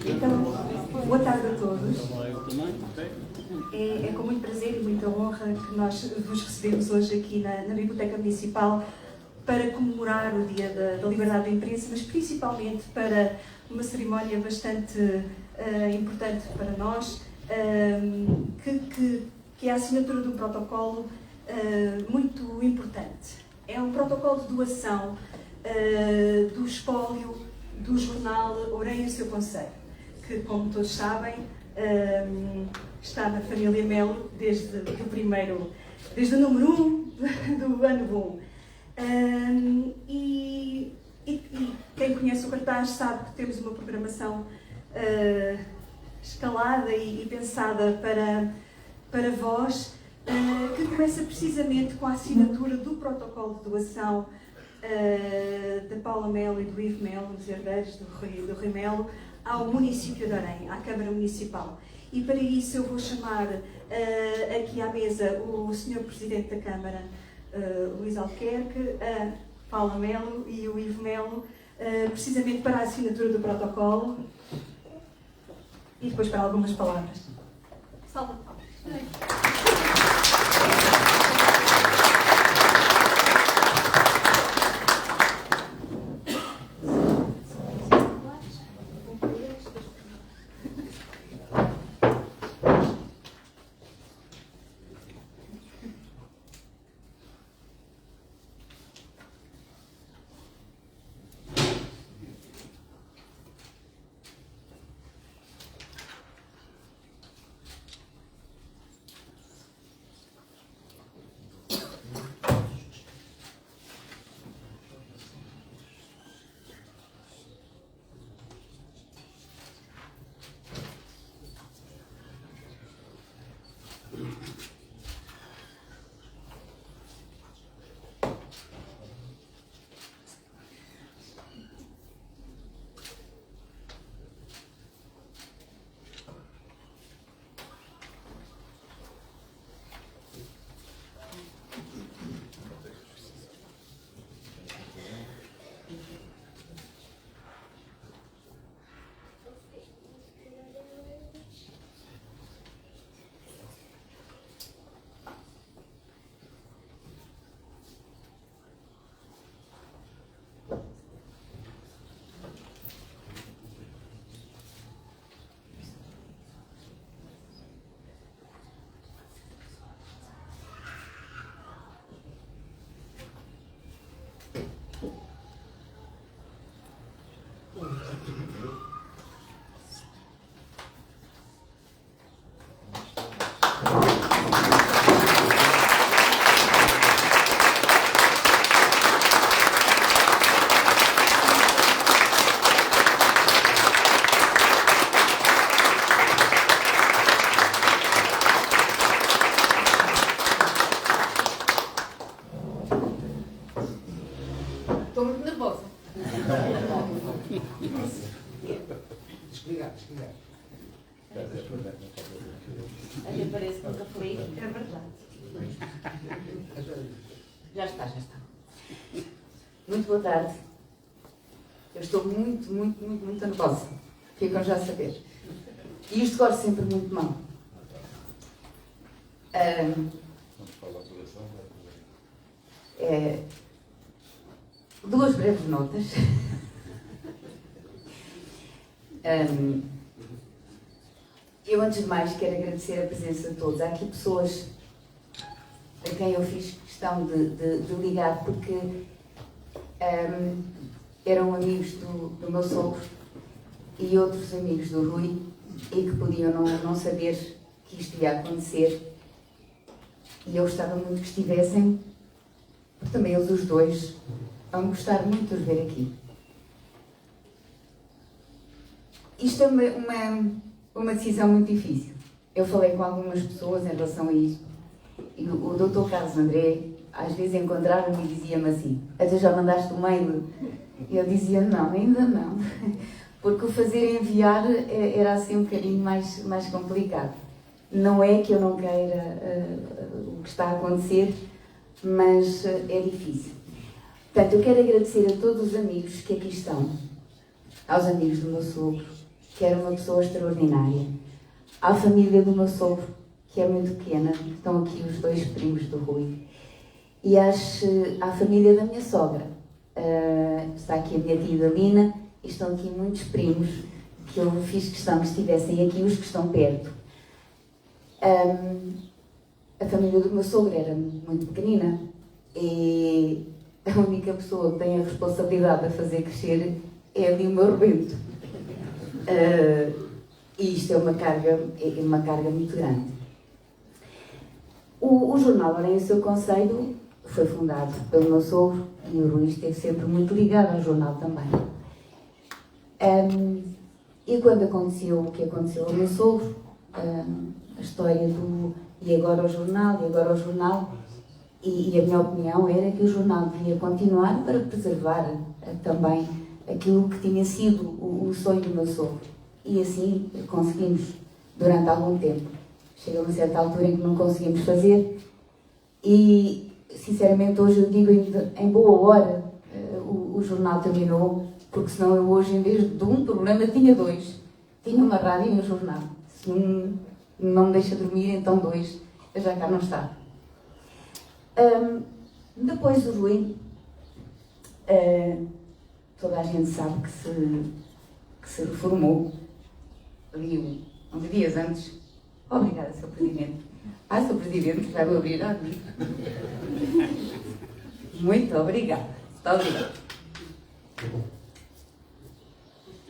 Então, boa tarde a todos. É com muito prazer e muita honra que nós vos recebemos hoje aqui na Biblioteca Municipal para comemorar o Dia da Liberdade da Imprensa, mas principalmente para uma cerimónia bastante importante para nós, que é a assinatura de um protocolo muito importante. É um protocolo de doação do espólio do jornal Orem o Seu Conselho, que, como todos sabem, está na família Melo desde o número 1 do ano 1. E quem conhece o cartaz sabe que temos uma programação escalada e pensada para vós, que começa precisamente com a assinatura do protocolo de doação da Paula Melo e do Ivo Melo, os herdeiros do Rui Melo, ao município de Orem, à Câmara Municipal. E para isso eu vou chamar aqui à mesa o Sr. Presidente da Câmara, Luís Albuquerque, a Paula Melo e o Ivo Melo, precisamente para a assinatura do protocolo e depois para algumas palavras. Salve de palmas. Até parece que nunca falei. É verdade. Já está. Muito boa tarde. Eu estou muito nervosa. Ficam já a saber. E isto corre sempre muito mal. Duas breves notas. Eu, antes de mais, quero agradecer a presença de todos. Há aqui pessoas a quem eu fiz questão de ligar porque eram amigos do meu sogro e outros amigos do Rui e que podiam não saber que isto ia acontecer. E eu gostava muito que estivessem, porque também eles os dois vão gostar muito de os ver aqui. Isto é uma decisão muito difícil. Eu falei com algumas pessoas em relação a isto e o Dr. Carlos André às vezes encontrava-me e dizia-me assim: até já mandaste um mail? E eu dizia: não, ainda não, porque o fazer enviar era assim um bocadinho mais complicado. Não é que eu não queira o que está a acontecer, mas é difícil. Portanto, eu quero agradecer a todos os amigos que aqui estão, aos amigos do meu sogro, que era uma pessoa extraordinária, à família do meu sogro, que é muito pequena, estão aqui os 2 primos do Rui, e à família da minha sogra. Está aqui a minha tia Dalina, e estão aqui muitos primos, que eu fiz questão que estivessem aqui, os que estão perto. A família do meu sogro era muito pequenina, e a única pessoa que tem a responsabilidade de fazer crescer é ali o meu rebento. E isto é uma carga muito grande. O jornal Orem o Seu Conselho foi fundado pelo meu sogro e o Rui esteve sempre muito ligado ao jornal também. E quando aconteceu o que aconteceu ao meu sogro, a história do e agora o jornal, e a minha opinião era que o jornal devia continuar para preservar também aquilo que tinha sido o sonho do meu sogro. E assim conseguimos durante algum tempo. Chega a uma certa altura em que não conseguimos fazer e, sinceramente, hoje eu digo em boa hora o jornal terminou, porque senão eu hoje, em vez de um problema, tinha 2. Tinha uma rádio e um jornal. Se não me deixa dormir, então 2, já cá não está. Depois o Rui, toda a gente sabe que se reformou ali uns dias antes. Obrigada, Sr. Presidente. Sr. Presidente, vai me abrir a abrir. Muito obrigada. Muito obrigada.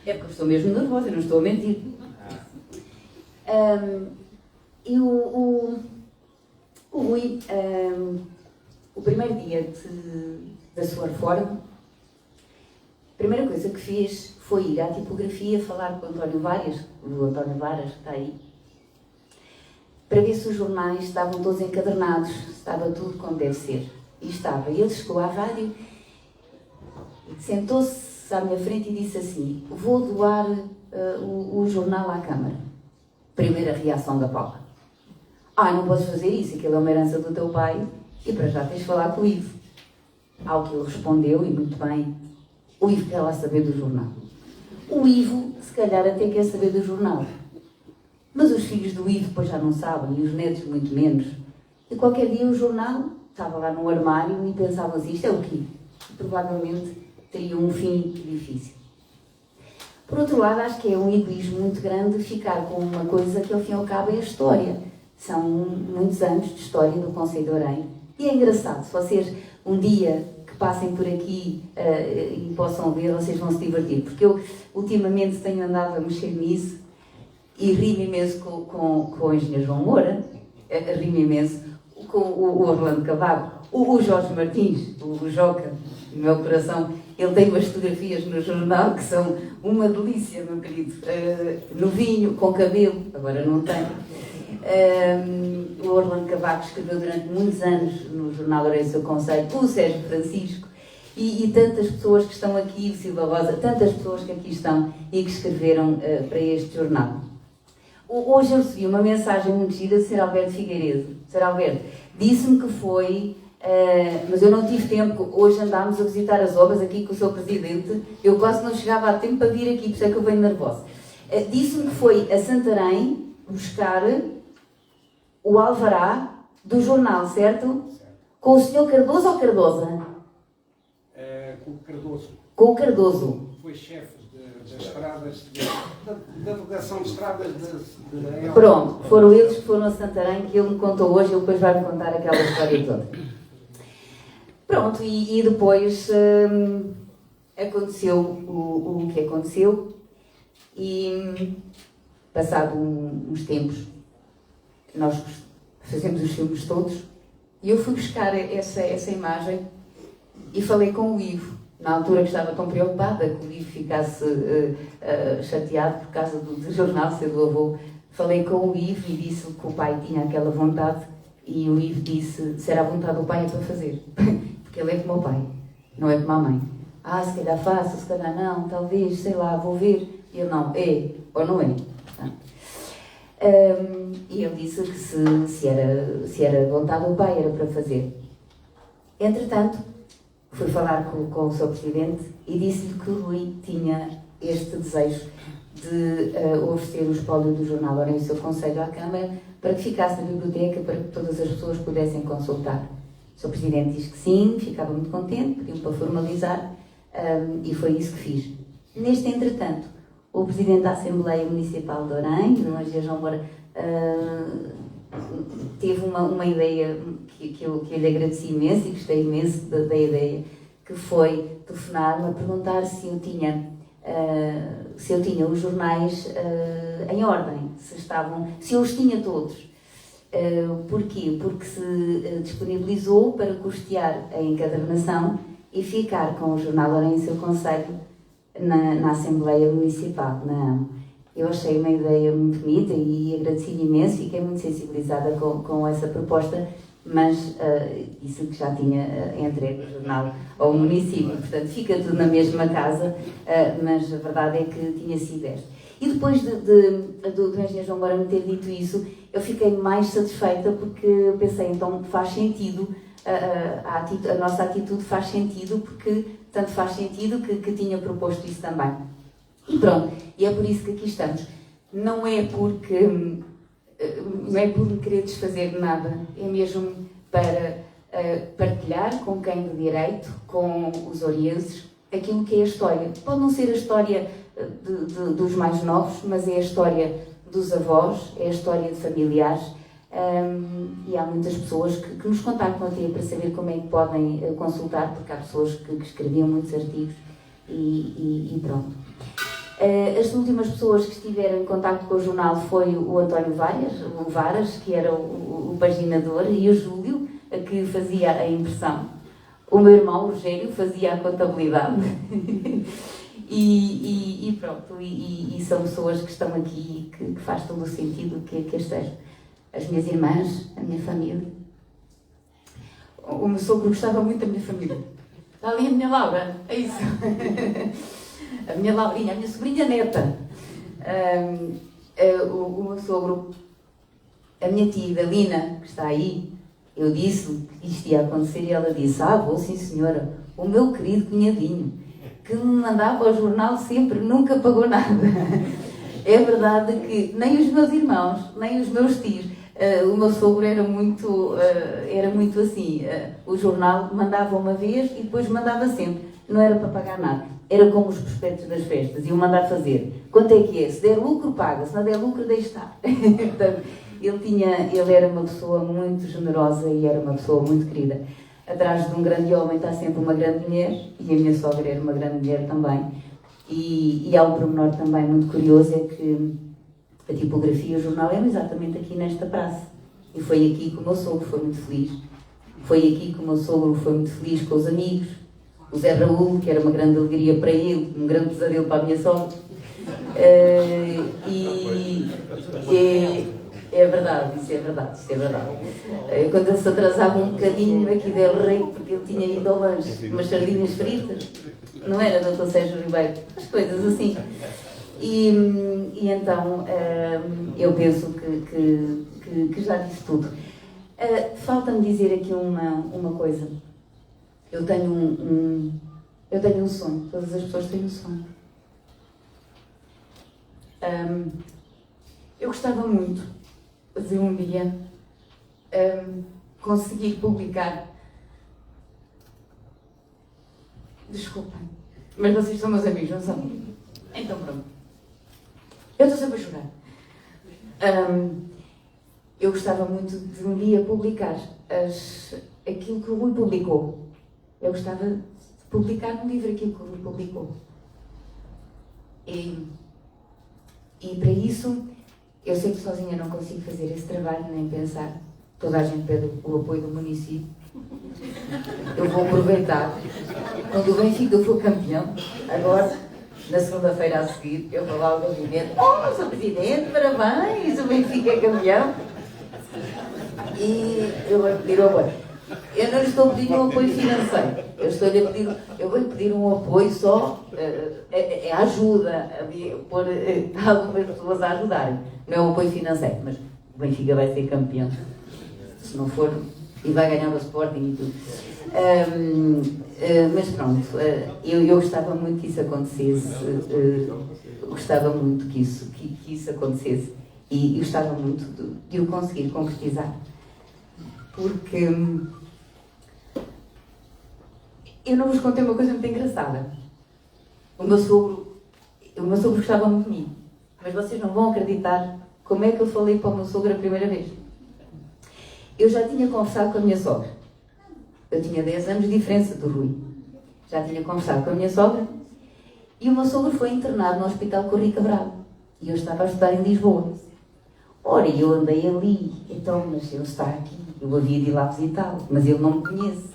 É porque eu estou mesmo nervosa, eu não estou a mentir. E o Rui, o primeiro dia da sua reforma, a primeira coisa que fez foi ir à tipografia falar com o António Varas, que está aí, para ver se os jornais estavam todos encadernados, se estava tudo como deve ser. E estava. E ele chegou à rádio, sentou-se à minha frente e disse assim: vou doar o jornal à Câmara. Primeira reação da Paula: não podes fazer isso, aquilo é uma herança do teu pai e para já tens de falar com o Ivo. Ao que ele respondeu, e muito bem: o Ivo quer lá saber do jornal. O Ivo, se calhar, até quer saber do jornal. Mas os filhos do Ivo depois já não sabem, e os netos muito menos. E qualquer dia o jornal estava lá no armário e pensavam assim: isto é o quê? E provavelmente teria um fim difícil. Por outro lado, acho que é um egoísmo muito grande ficar com uma coisa que ao fim e ao cabo é a história. São muitos anos de história do Conselho de Orem. E é engraçado, se vocês um dia que passem por aqui e possam ver, vocês vão se divertir. Porque eu ultimamente tenho andado a mexer nisso e ri-me imenso com o engenheiro João Moura, ri-me imenso com o Orlando Cavaco, o Jorge Martins, o Joca, no meu coração. Ele tem umas fotografias no jornal que são uma delícia, meu querido. Novinho, com cabelo, agora não tem. O Orlando Cavaco escreveu durante muitos anos no jornal Orem o Seu Conselho, o Sérgio Francisco e tantas pessoas que estão aqui, o Silva Rosa, tantas pessoas que aqui estão e que escreveram para este jornal. Hoje eu recebi uma mensagem muito gira de Sr. Alberto Figueiredo. Sr. Alberto disse-me que foi, mas eu não tive tempo. Hoje andámos a visitar as obras aqui com o Sr. Presidente. Eu quase não chegava a tempo para vir aqui, por isso é que eu venho nervosa. Disse-me que foi a Santarém buscar o alvará do jornal, certo? Certo. Com o Sr. Cardoso ou Cardosa? Com o Cardoso. Com o Cardoso. Foi chefe das estradas, da delegação de estradas de... Pronto, foram eles que foram a Santarém, que ele me contou hoje, ele depois vai-me contar aquela história toda. Pronto, e depois aconteceu o que aconteceu e passado uns tempos nós fazemos os filmes todos e eu fui buscar essa imagem e falei com o Ivo, na altura que estava tão preocupada que o Ivo ficasse chateado por causa do jornal ser do avô. Falei com o Ivo e disse que o pai tinha aquela vontade e o Ivo disse: se era a vontade do pai é para fazer, porque ele é como o pai, não é como a mãe. Se calhar faço, se calhar não, talvez, sei lá, vou ver. E eu: não, é ou não é. E ele disse que se era vontade do pai era para fazer. Entretanto, fui falar com o seu presidente e disse-lhe que o Rui tinha este desejo de oferecer o espólio do jornal Lourenço e o seu conselho à Câmara para que ficasse na biblioteca, para que todas as pessoas pudessem consultar. O seu presidente disse que sim, ficava muito contente, pediu para formalizar, e foi isso que fiz. Neste entretanto, o presidente da Assembleia Municipal de Orem, o Engenheiro João Moura, teve uma ideia que eu lhe agradeci imenso e gostei imenso da ideia, que foi telefonar-me a perguntar se eu tinha os jornais em ordem, se eu os tinha todos. Porquê? Porque se disponibilizou para custear a encadernação e ficar com o jornal Lourenço e seu conselho na Assembleia Municipal, na AMO. Eu achei uma ideia muito bonita e agradeci-lhe imenso, fiquei muito sensibilizada com essa proposta, mas disse que já tinha entregue o jornal ao município, portanto fica tudo na mesma casa, mas a verdade é que tinha sido esta. E depois do engenheiro João Moura me ter dito isso, eu fiquei mais satisfeita porque eu pensei, então faz sentido, a nossa atitude faz sentido, porque tanto faz sentido que tinha proposto isso também. E pronto, e é por isso que aqui estamos. Não é por me querer desfazer de nada, é mesmo para partilhar com quem de direito, com os orienses, aquilo que é a história. Pode não ser a história dos mais novos, mas é a história dos avós, é a história de familiares, e há muitas pessoas que nos contactam até para saber como é que podem consultar, porque há pessoas que escreviam muitos artigos e pronto. As últimas pessoas que estiveram em contacto com o jornal foi o António Varas, que era o paginador, e o Júlio, que fazia a impressão. O meu irmão, o Rogério, fazia a contabilidade. E pronto, e são pessoas que estão aqui, que faz todo o sentido que estejam. As minhas irmãs, a minha família. O meu sogro gostava muito da minha família. Está ali a minha Laura, é isso. A minha Laurinha, a minha sobrinha neta. O meu sogro, a minha tia Idalina, que está aí, eu disse que isto ia acontecer e ela disse, vou sim senhora, o meu querido cunhadinho, que me mandava ao jornal sempre, nunca pagou nada. É verdade que nem os meus irmãos, nem os meus tios, o meu sogro era muito assim, o jornal mandava uma vez e depois mandava sempre, não era para pagar nada, era como os prospectos das festas, iam mandar fazer, quanto é que é? Se der lucro paga, se não der lucro deixa estar. Portanto, ele era uma pessoa muito generosa e era uma pessoa muito querida. Atrás de um grande homem está sempre uma grande mulher, e a minha sogra era uma grande mulher também. E há um pormenor também muito curioso, é que a tipografia e o jornal eram exatamente aqui nesta praça. E foi aqui que o meu sogro foi muito feliz. Foi aqui que o meu sogro foi muito feliz com os amigos. O Zé Raul, que era uma grande alegria para ele, um grande pesadelo para a minha sogra. É verdade, isso é verdade. Quando ele se atrasava um bocadinho aqui del Rei, porque ele tinha ido ao lanche, umas sardinhas fritas, não era, doutor Sérgio Ribeiro? As coisas assim. E então, eu penso que já disse tudo. Falta-me dizer aqui uma coisa. Eu tenho um sonho, todas as pessoas têm um sonho. Eu gostava muito de um dia conseguir publicar. Desculpem, mas vocês são meus amigos, não são? Então pronto. Eu estou sempre a chorar. Eu gostava muito de um dia publicar aquilo que o Rui publicou. Eu gostava de publicar no livro aquilo que o Rui publicou. E para isso, eu sei que sozinha não consigo fazer esse trabalho, nem pensar. Toda a gente pede o apoio do município. Eu vou aproveitar. Quando o Benfica for campeão, agora, na segunda-feira a seguir, eu vou lá ao gabinete. Sr. Presidente, parabéns, o Benfica é campeão. E eu vou pedir o apoio. Eu não lhe estou a pedir um apoio financeiro. Eu vou-lhe pedir um apoio só, ajuda, pôr algumas pessoas a ajudarem. Não é um apoio financeiro, mas o Benfica vai ser campeão. Se não for, e vai ganhar o Sporting e tudo. Mas pronto, eu gostava muito que isso acontecesse, gostava muito que isso acontecesse e gostava muito de o conseguir concretizar. Porque eu não vos contei uma coisa muito engraçada. O meu sogro gostava muito de mim, mas vocês não vão acreditar como é que eu falei para o meu sogro a primeira vez. Eu já tinha conversado com a minha sogra. Eu tinha 10 anos de diferença do Rui. Já tinha conversado com a minha sogra e o meu sogro foi internado no Hospital Corri Cabral. E eu estava a estudar em Lisboa. Ora, eu andei ali, então, mas ele está aqui, eu havia de ir lá visitá-lo, mas ele não me conhece.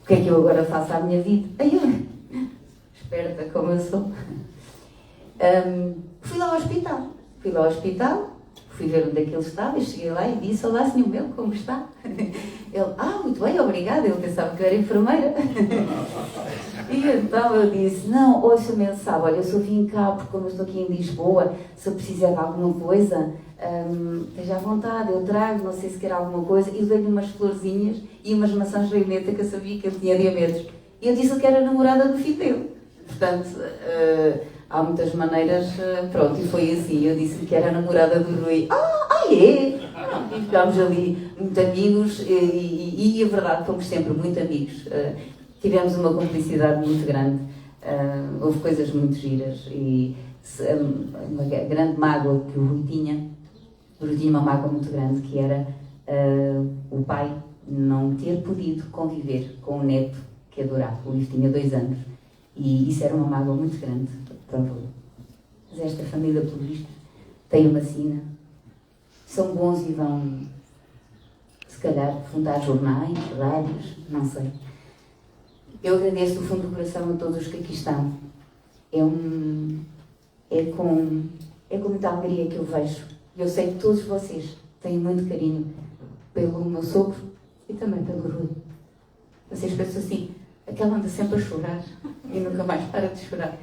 O que é que eu agora faço à minha vida? Aí eu, esperta como eu sou, fui lá ao hospital, fui ver onde é que ele estava, e cheguei lá e disse: olá, senhor meu, como está? Ele, muito bem, obrigada. Ele pensava que eu era enfermeira. E então eu disse: não, ouça-me, ele sabe, olha, eu só vim cá porque como eu estou aqui em Lisboa, se eu precisar de alguma coisa, esteja à vontade, eu trago, não sei se quer alguma coisa. E dei-lhe umas florzinhas e umas maçãs reineta que eu sabia que ele tinha diabetes. E eu disse que era namorada do filho dele. Portanto, há muitas maneiras, pronto, e foi assim. Eu disse que era namorada do Rui. É? E ficámos ali muito amigos e a verdade, fomos sempre muito amigos. Tivemos uma cumplicidade muito grande, houve coisas muito giras e uma grande mágoa que o Rui tinha uma mágoa muito grande, que era o pai não ter podido conviver com o neto que adorava. O Ivo tinha 2 anos e isso era uma mágoa muito grande para o Rui. Mas esta família, pelo visto, tem uma sina, são bons e vão, se calhar, fundar jornais, rádios, não sei. Eu agradeço do fundo do coração a todos os que aqui estão. É com muita alegria que eu vejo. Eu sei que todos vocês têm muito carinho pelo meu sogro e também pelo Rui. Vocês pensam assim, aquela anda sempre a chorar e nunca mais para de chorar.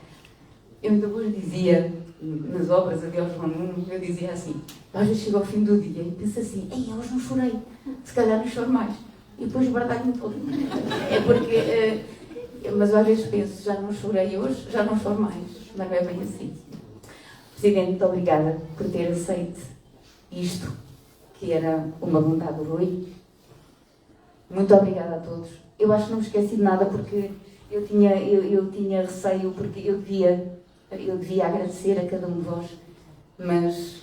Eu ainda vos dizia, nas obras ali ao João Nuno, eu dizia assim, às vezes chego ao fim do dia e penso assim, hoje não chorei, se calhar não choro mais. E depois guardar-me todo. É porque, mas às vezes penso, já não chorei hoje, já não choro mais. Mas não é bem assim. Presidente, muito obrigada por ter aceito isto, que era uma vontade do Rui. Muito obrigada a todos. Eu acho que não me esqueci de nada, porque eu tinha receio, porque eu devia agradecer a cada um de vós, mas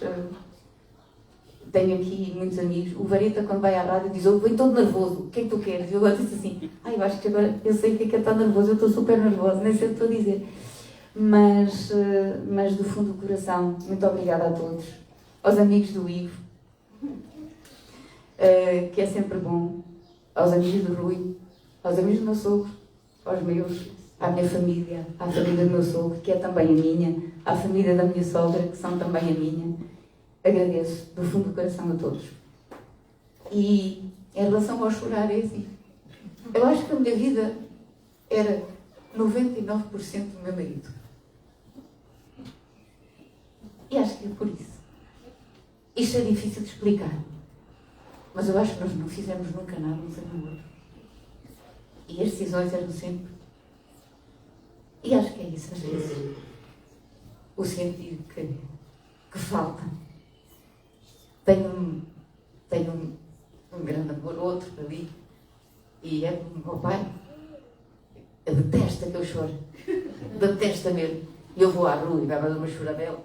tenho aqui muitos amigos. O Vareta, quando vai à rádio, diz: eu venho todo nervoso, o que é que tu queres? Eu agora disse assim: eu acho que agora eu sei o que é estar nervoso, eu estou super nervoso, nem sei o que estou a dizer. Mas do fundo do coração, muito obrigada a todos. Aos amigos do Ivo, que é sempre bom, aos amigos do Rui, aos amigos do meu sogro, aos meus, à minha família, à família do meu sogro, que é também a minha, à família da minha sogra, que são também a minha. Agradeço do fundo do coração a todos. E em relação ao chorar, é assim, eu acho que a minha vida era 99% do meu marido. E acho que é por isso. Isto é difícil de explicar, mas eu acho que nós não fizemos nunca nada um sem o outro. E as decisões eram sempre. E acho que é isso, às vezes. O sentido que falta. Tenho um grande amor, outro ali, e é como o meu pai. Ele detesta que eu chore. Detesta mesmo. E eu vou à rua e vai dar uma choradela.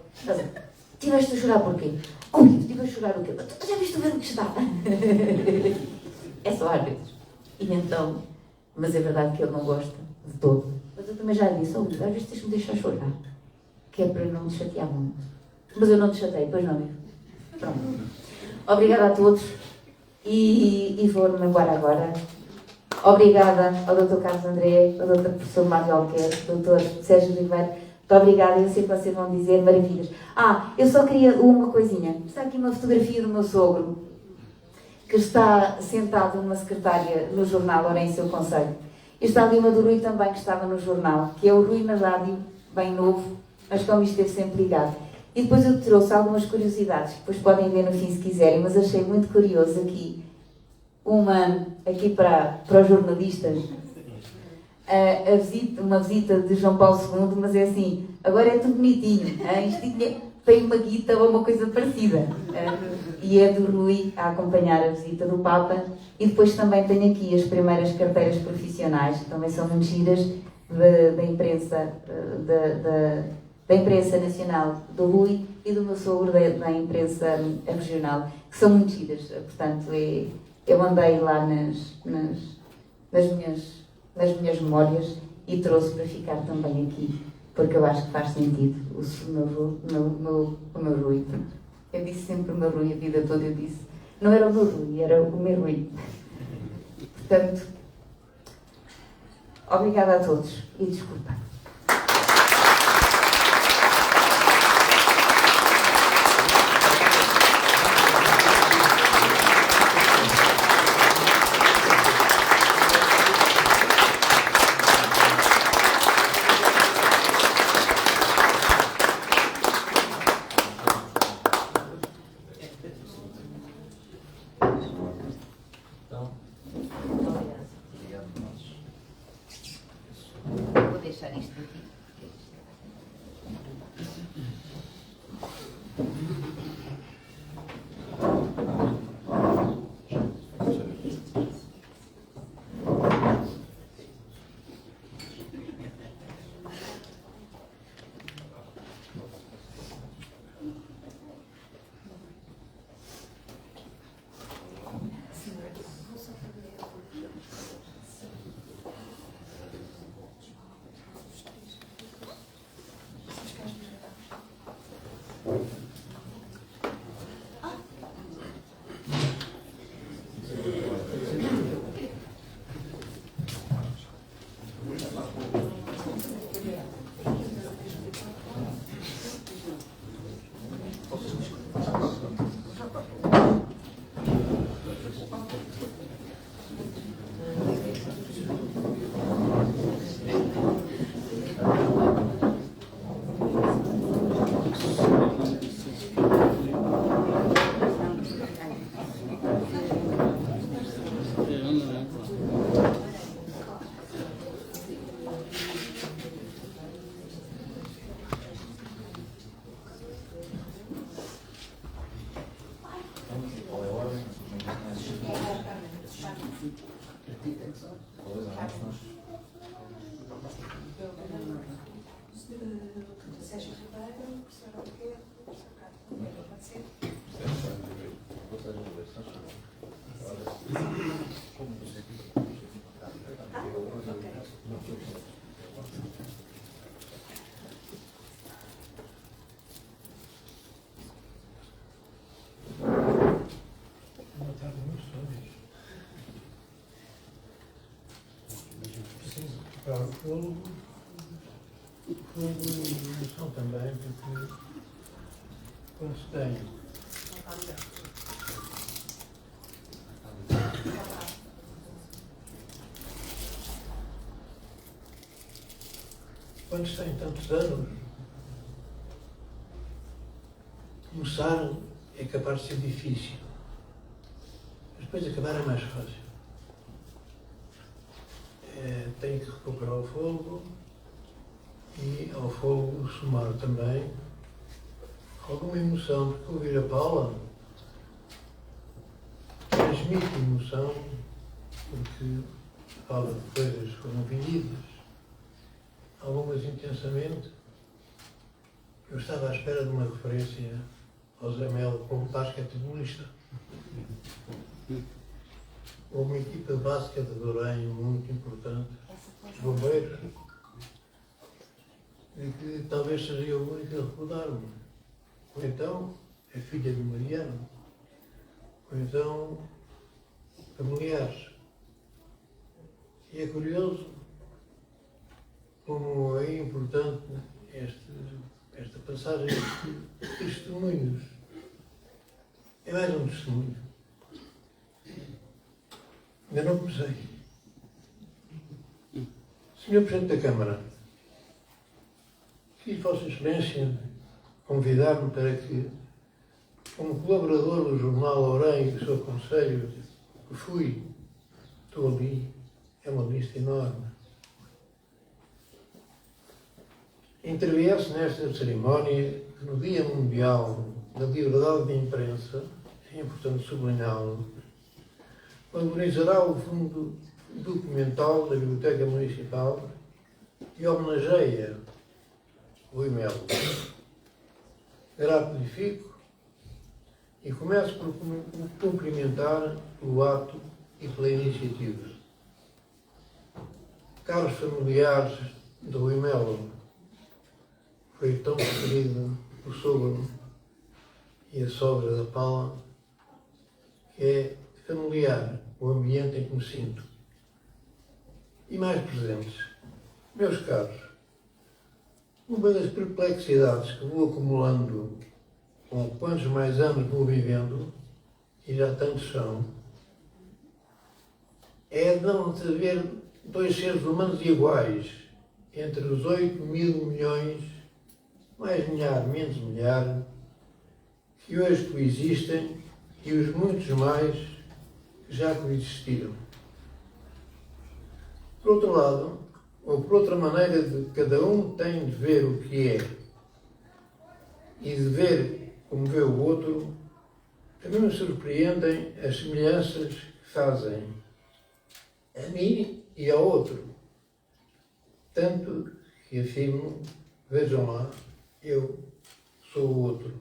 Tiveste a chorar porquê? Estive a chorar o quê? Tu já viste o vento que está? É só às vezes. E então, mas é verdade que ele não gosta de todo. Mas eu também já lhe disse: às vezes tens-me deixar chorar, que é para não te chatear muito. Mas eu não te chatei, pois não, mesmo. Pronto. Obrigada a todos e vou-me embora agora. Obrigada ao Dr. Carlos André, ao Dr. Professor Mário Alquerque, ao Dr. Sérgio Oliveira. Muito obrigada, eu sei que vocês vão dizer maravilhas. Eu só queria uma coisinha. Está aqui uma fotografia do meu sogro, que está sentado numa secretária no jornal Lourenço Seu Conselho. E está ali uma do Rui também, que estava no jornal, que é o Rui na rádio, bem novo, mas como isto esteve sempre ligado. E depois eu trouxe algumas curiosidades, que depois podem ver no fim se quiserem, mas achei muito curioso aqui, uma aqui para os jornalistas, uma visita de João Paulo II, mas é assim, agora é tudo bonitinho. Isto tem uma guita ou uma coisa parecida. E é do Rui a acompanhar a visita do Papa. E depois também tenho aqui as primeiras carteiras profissionais, que também são muito giras, da imprensa, da imprensa nacional do Rui e do meu sogro da imprensa regional, que são muito giras. Portanto, eu andei lá nas minhas memórias e trouxe para ficar também aqui, porque eu acho que faz sentido o meu Rui. Eu disse sempre o meu Rui, a vida toda eu disse. Não era o meu Rui, era o meu Rui. Portanto, obrigada a todos e desculpa. Vou deixar isto aqui. Sérgio Ribeiro, professor Alqueiro, professor Carlos, pode ser? Foi uma emoção também, porque quando se tem tantos anos, começar é capaz de ser difícil, mas depois acabar é mais fácil. Tenho que recuperar o fogo e ao fogo somar também alguma emoção, porque ouvir a Paula transmite emoção, porque fala de coisas que foram vividas, algumas intensamente. Eu estava à espera de uma referência ao Zé Melo como basquetebolista. Houve uma equipa de basquete de Orem muito importante, os bombeiros, e que talvez seria o único a recordar-me. Ou então, é filha de Mariano, ou então, familiares. E é curioso como é importante esta passagem de testemunhos. É mais um testemunho. Ainda não comecei. Senhor Presidente da Câmara, quis Vossa Excelência convidar-me para que, como colaborador do jornal Orem e do seu conselho, que fui, estou ali, é uma lista enorme, interviesse nesta cerimónia que no Dia Mundial da Liberdade de Imprensa, é importante sublinhá-lo, valorizará o fundo documental da Biblioteca Municipal e homenageia Rui Melo. Grato lhe fico e começo por cumprimentar o ato e pela iniciativa. Caros familiares de Rui Melo, foi tão querido o sogro e a sogra da Paula, que é familiar o ambiente em que me sinto. E mais presentes, meus caros, uma das perplexidades que vou acumulando com quantos mais anos vou vivendo, e já tantos são, é de não haver dois seres humanos iguais entre os 8.000 milhões, mais milhar, menos milhar, que hoje coexistem e os muitos mais que já coexistiram. Por outro lado, ou por outra maneira de cada um tem de ver o que é e de ver como vê o outro, também me surpreendem as semelhanças que fazem a mim e ao outro. Tanto que afirmo, vejam lá, eu sou o outro.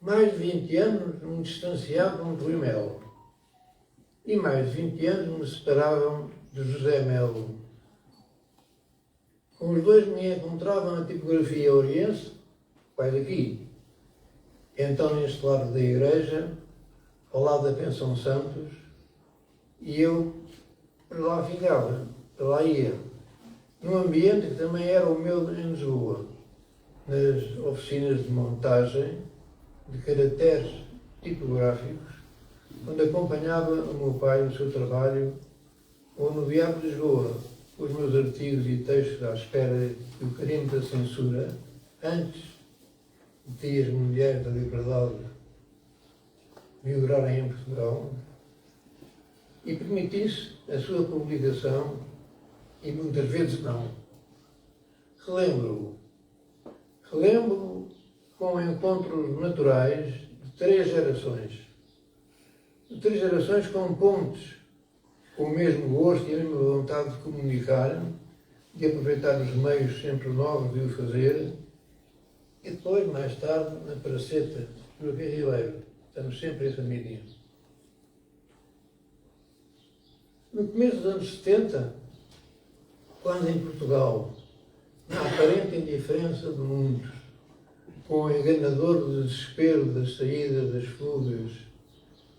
Mais de 20 anos me distanciavam de Rui Melo e mais de 20 anos me separavam de José Melo. Com os dois me encontrava na tipografia oriense, pai daqui, então neste lado da igreja, ao lado da Pensão Santos, e eu para lá ficava, para lá ia, num ambiente que também era o meu em Lisboa, nas oficinas de montagem de caracteres tipográficos, onde acompanhava o meu pai no seu trabalho, ou no Diário de Lisboa, com os meus artigos e textos à espera que o carimbo da censura, antes de Dias Mundiais da Liberdade vigorarem em Portugal, e permitisse a sua publicação, e muitas vezes não. Relembro-o com encontros naturais de 3 gerações. De 3 gerações com pontes, com o mesmo gosto e a mesma vontade de comunicar, de aproveitar os meios sempre novos de o fazer, e depois, mais tarde, na Praceta, no Ribeiro. Estamos sempre em família. No começo dos anos 70, quando em Portugal, na aparente indiferença de muitos, com o enganador desespero das saídas, das fugas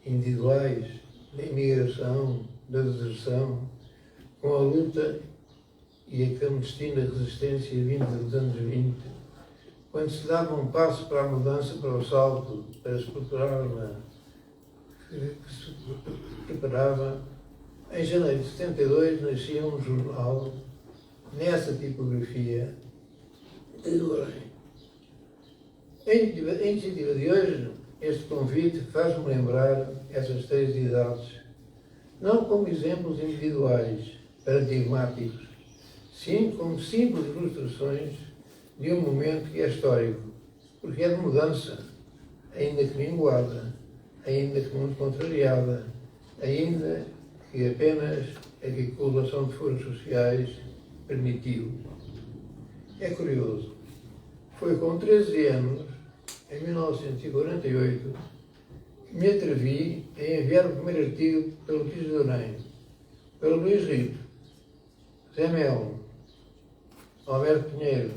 individuais, da imigração, da deserção, com a luta e a clandestina resistência vinda dos anos 20, quando se dava um passo para a mudança, para o salto, para se preparar que se preparava, em janeiro de 72 nascia um jornal nessa tipografia de Belém. A iniciativa de hoje, este convite, faz-me lembrar essas 3 idades, não como exemplos individuais, paradigmáticos, sim como simples ilustrações de um momento que é histórico, porque é de mudança, ainda que minguada, ainda que muito contrariada, ainda que apenas a acumulação de forças sociais permitiu. É curioso, foi com 13 anos, em 1948, que me atrevi a enviar o primeiro artigo pelo Tesourém, pelo Luís Rito, Zé Melo, Alberto Pinheiro,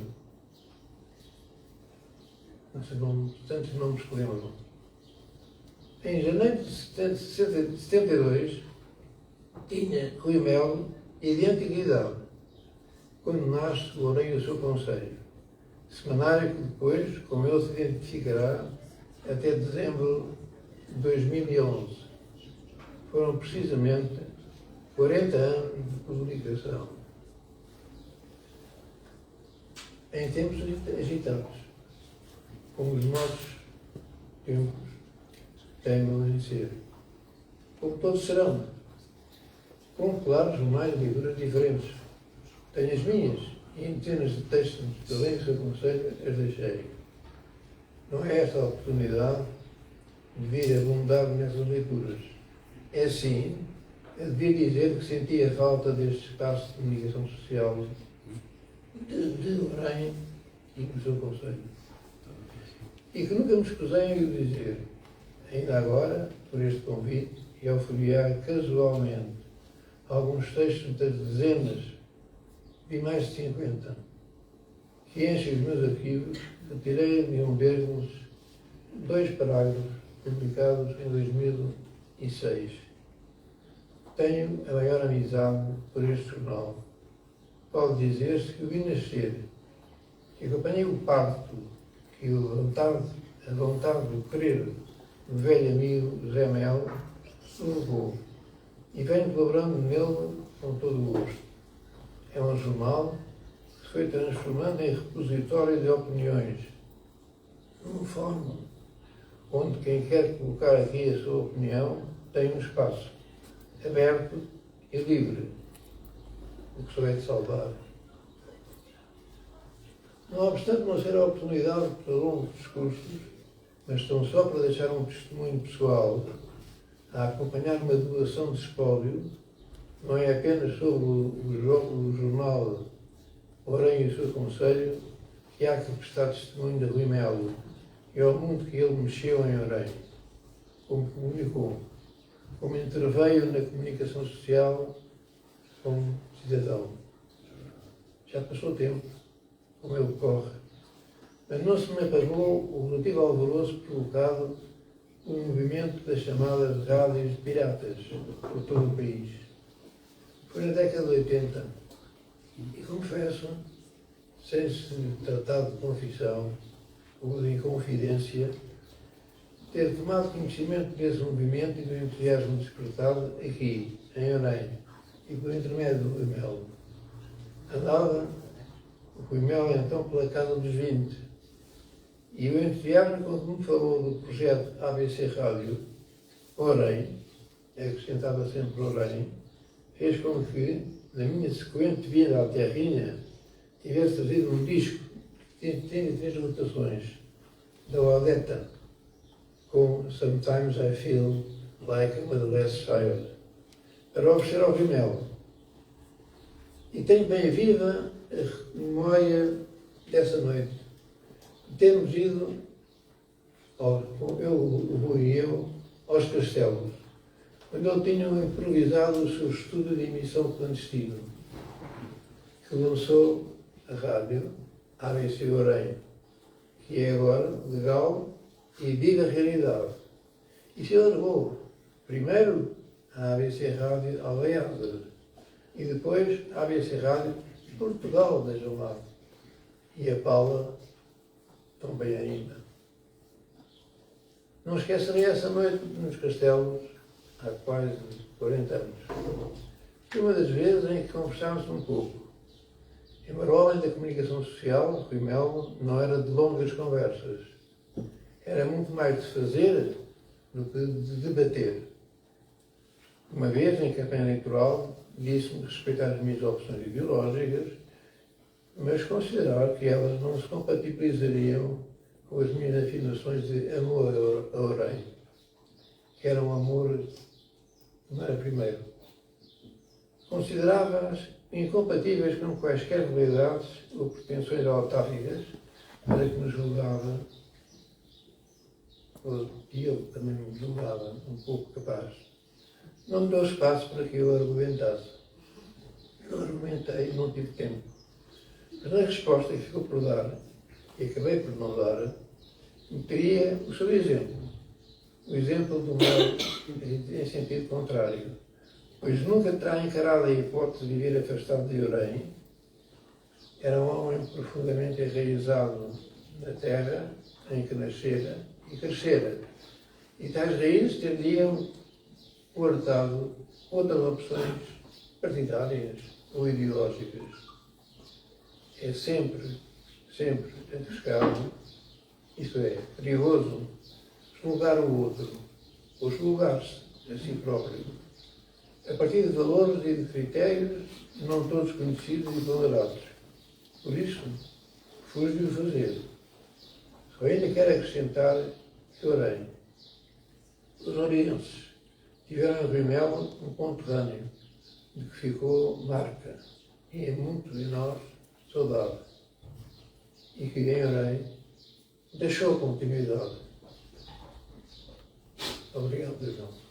tantos nomes que lembram. Em janeiro de 72, tinha Rui Melo idêntica idade, quando nasce o Orei o seu Conselho, semanário que depois, como ele se identificará, até dezembro de 2011. Foram precisamente 40 anos de publicação. Em tempos agitados, como os nossos tempos teimam em ser. Como todos serão, com, claro, mais leituras diferentes. Tenho as minhas e em dezenas de textos que além do seu conselho as deixei. Não é esta a oportunidade de vir abundar nessas leituras. É sim, devia dizer que sentia falta deste espaço de comunicação social de Orem e do seu conselho. E que nunca me escusei em o dizer, ainda agora, por este convite, e ao folhear casualmente alguns textos das dezenas, de mais de 50, que enchem os meus arquivos, retirei de um deles 2 parágrafos publicados em 2006. Tenho a maior amizade por este jornal. Pode dizer-se que o vi nascer, que acompanhei o parto, que a vontade de querer do velho amigo José Melo se levou, e venho colaborando nele com todo o gosto. É um jornal que se foi transformando em repositório de opiniões, numa forma onde quem quer colocar aqui a sua opinião tem um espaço aberto e livre, o que só é de saudar. Não obstante não ser a oportunidade para longos discursos, mas tão só para deixar um testemunho pessoal, a acompanhar uma doação de espólio, não é apenas sobre o jornal Orem e o seu conselho que há que prestar testemunho de Rui Melo e ao mundo que ele mexeu em Orem, como comunicou, como interveio na comunicação social como cidadão. Já passou tempo, como ele corre, mas não se me apagou o relativo alvoroço provocado pelo movimento das chamadas rádios piratas por todo o país. Foi na década de 80 e confesso, sem se tratar de confissão ou de inconfidência, ter tomado conhecimento desse movimento e do entusiasmo despertado aqui, em Orem, e por intermédio do Rui Melo. Andava o Rui Melo então pela casa dos 20, e o entusiasmo com que me falou do projeto ABC Rádio, Orem, acrescentava sempre Orem, fez com que, na minha sequente vinda à Terrinha, tivesse trazido um disco que tem 3 rotações, da Odetta, com Sometimes I Feel Like a Motherless Child, para oferecer ao Rui Melo. E tenho bem viva a memória dessa noite. Termos ido, o Rui e eu, aos Castelos, quando ele tinha improvisado o seu estúdio de emissão clandestino, que lançou a rádio ABC Orem, que é agora legal e viva realidade. E se levou primeiro a ABC Rádio Alveadas e depois a ABC Rádio Portugal, vejam lá. E a Paula também ainda. Não esquecerei essa noite nos Castelos, há quase 40 anos. Foi uma das vezes em que conversámos um pouco. Embora o homem da comunicação social, Rui Melo, não era de longas conversas. Era muito mais de fazer do que de debater. Uma vez, em campanha eleitoral, disse-me respeitar as minhas opções ideológicas, mas considerar que elas não se compatibilizariam com as minhas afirmações de amor a Orem, que era um amor não era primeiro. Considerava-as incompatíveis com quaisquer realidades ou pretensões autárquicas para que nos julgava, e eu também me julgava um pouco capaz. Não me deu espaço para que eu argumentasse. Eu argumentei, não tive tempo. Mas na resposta que ficou por dar, e acabei por não dar, meteria o seu exemplo. O exemplo do meu em sentido contrário. Pois nunca terá encarado a hipótese de viver afastado de Orem. Era um homem profundamente enraizado na terra em que nascera e crescera. E tais raízes teriam guardado outras opções partidárias ou ideológicas. É sempre arriscado, isto é, perigoso, julgar o outro, ou julgar-se a si próprio, a partir de valores e de critérios não todos conhecidos e valorizados. Por isso, fui de o fazer. Só ainda quero acrescentar que orei. Os orienses tiveram em Rimel um conterrâneo, de que ficou marca, e é muito de nós saudade, e que em orei deixou continuidade. Obrigado, João.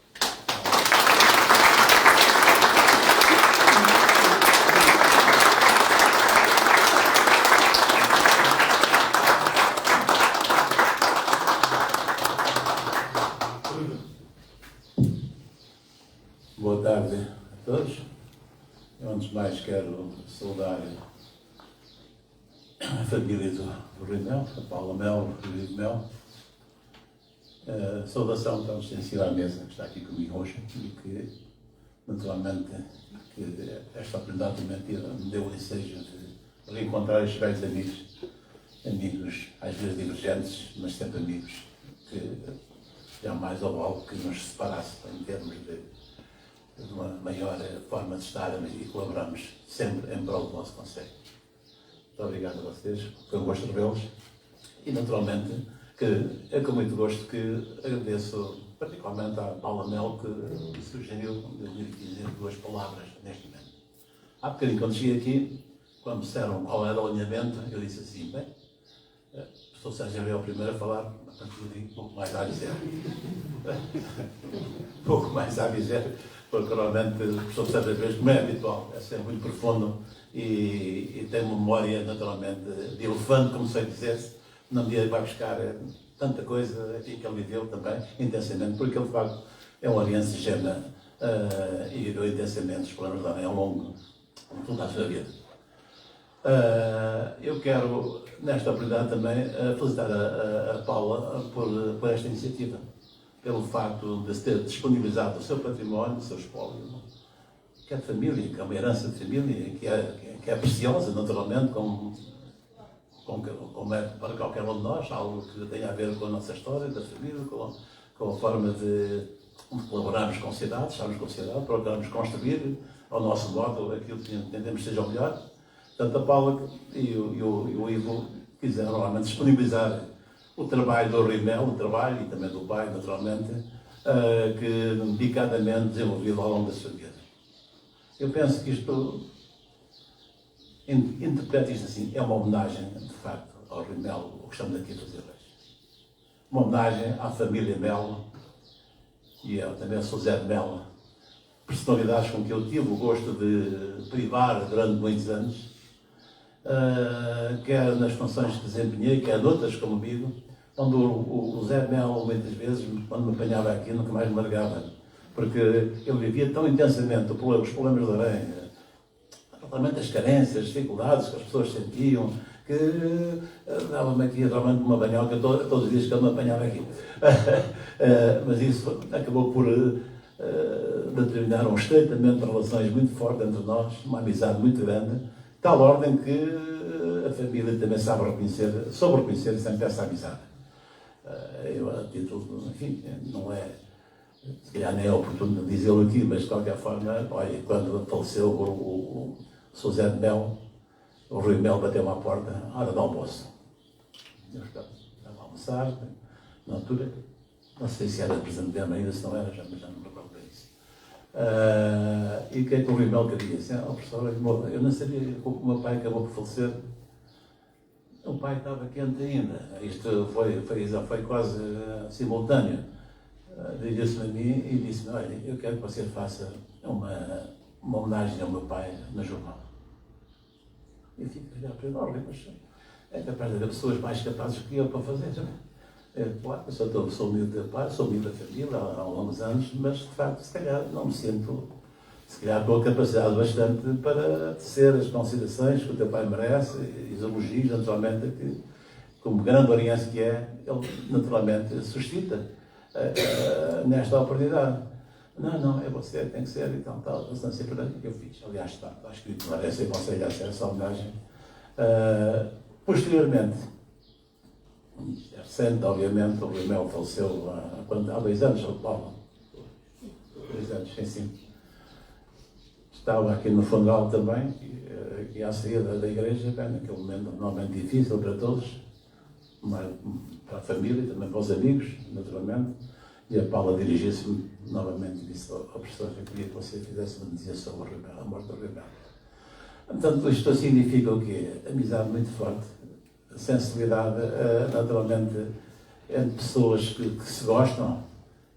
Boa tarde a todos. Eu, antes de mais, quero saudar a família do Rui Mel, a Paula Mel, o Rui Mel. A saudação tão extensiva à mesa que está aqui comigo hoje e que, naturalmente, que esta oportunidade me deu o ensejo de reencontrar estes velhos amigos, às vezes divergentes, mas sempre amigos, que jamais houve algo que nos separasse em termos de uma maior forma de estar e colaboramos sempre em prol do nosso Conselho. Muito obrigado a vocês, foi um gosto revê-los e, naturalmente, que é com muito gosto que agradeço particularmente à Paula Mel que sugeriu dizer duas palavras neste momento. Há bocadinho, quando cheguei aqui, quando me disseram qual era o alinhamento, eu disse assim, bem, o professor Sérgio Abreu primeiro a falar, portanto, eu digo pouco mais a dizer. Pouco mais a dizer, porque realmente o professor Sérgio Abreu, como é habitual, é sempre muito profundo e tem uma memória, naturalmente, de elefante, como sei dizer-se. Num dia vai buscar tanta coisa aqui que ele viveu também, intensamente, porque ele, de facto, é um aliança gema e viveu intensamente os problemas da ao longo de toda a sua vida. Eu quero, nesta oportunidade também, felicitar a Paula por esta iniciativa, pelo facto de se ter disponibilizado o seu património, o seu espólio, que é de família, que é uma herança de família, que é preciosa, naturalmente, como é para qualquer um de nós, algo que tenha a ver com a nossa história, da família, com a forma de colaborarmos com a sociedade, estarmos com a sociedade, procurarmos construir ao nosso modo aquilo que entendemos que seja o melhor. Tanto a Paula e o Ivo quiseram realmente disponibilizar o trabalho do Rimel, o trabalho e também do pai, naturalmente, que dedicadamente desenvolvido ao longo da sua vida. Eu penso que isto, interpreto isto assim, é uma homenagem, de facto, ao Rimel, o que estamos aqui a fazer hoje. Uma homenagem à família Melo e também ao Sr. Zé de Melo, personalidades com que eu tive o gosto de privar durante muitos anos, quer nas funções que desempenhei, quer noutras como amigo, onde o Zé Melo, muitas vezes, quando me apanhava aqui, nunca mais me largava, porque ele vivia tão intensamente os problemas da aranha, realmente as carências, as dificuldades que as pessoas sentiam, que dava-me aqui realmente uma banhoca todos os dias que ele me apanhava aqui. Mas isso acabou por determinar um estreitamento de relações muito forte entre nós, uma amizade muito grande, tal ordem que a família também soube reconhecer sempre essa amizade. Eu, a título, enfim, não é, se calhar nem é oportuno dizê-lo aqui, mas de qualquer forma, olha, quando faleceu o Sr. Zé de Mel, o Rui Mel bateu-me à porta, à hora do almoço. Eu estava a almoçar, na altura, não sei se era presidente dele ainda, se não era, já não me recordo bem isso. E o que é que o Rui Mel queria? Disse, professor, eu não sabia que o meu pai acabou por falecer. O pai estava quente ainda. Isto foi quase simultâneo. Dirigiu-se a mim e disse-me, olha, eu quero que você faça uma homenagem ao meu pai no jornal. Eu fico a olhar para ele, mas é capaz de haver pessoas mais capazes que eu para fazer. Claro, eu sou humilde de pai, sou humilde da família há longos anos, mas de facto, se calhar, não me sinto, se calhar, com a capacidade bastante para tecer as considerações que o teu pai merece e os elogios, naturalmente, que, como grande oriense que é, ele naturalmente suscita nesta oportunidade. Não, é você, tem que ser e tal, não sei por que eu fiz. Aliás, está escrito, merece e aconselho a ser essa homenagem. Posteriormente, é recente, obviamente, o Rui Mel faleceu há 2 anos, Paulo. 2 anos, sim. estava aqui no funeral também, e à saída da igreja, bem, naquele momento normalmente difícil para todos, mas para a família e também para os amigos, naturalmente, e a Paula dirigiu-se novamente e disse ao professor: eu queria que você fizesse uma notícia sobre o Rebelo, a morte do Rebelo. Portanto, isto significa o quê? Amizade muito forte, sensibilidade, naturalmente, entre pessoas que se gostam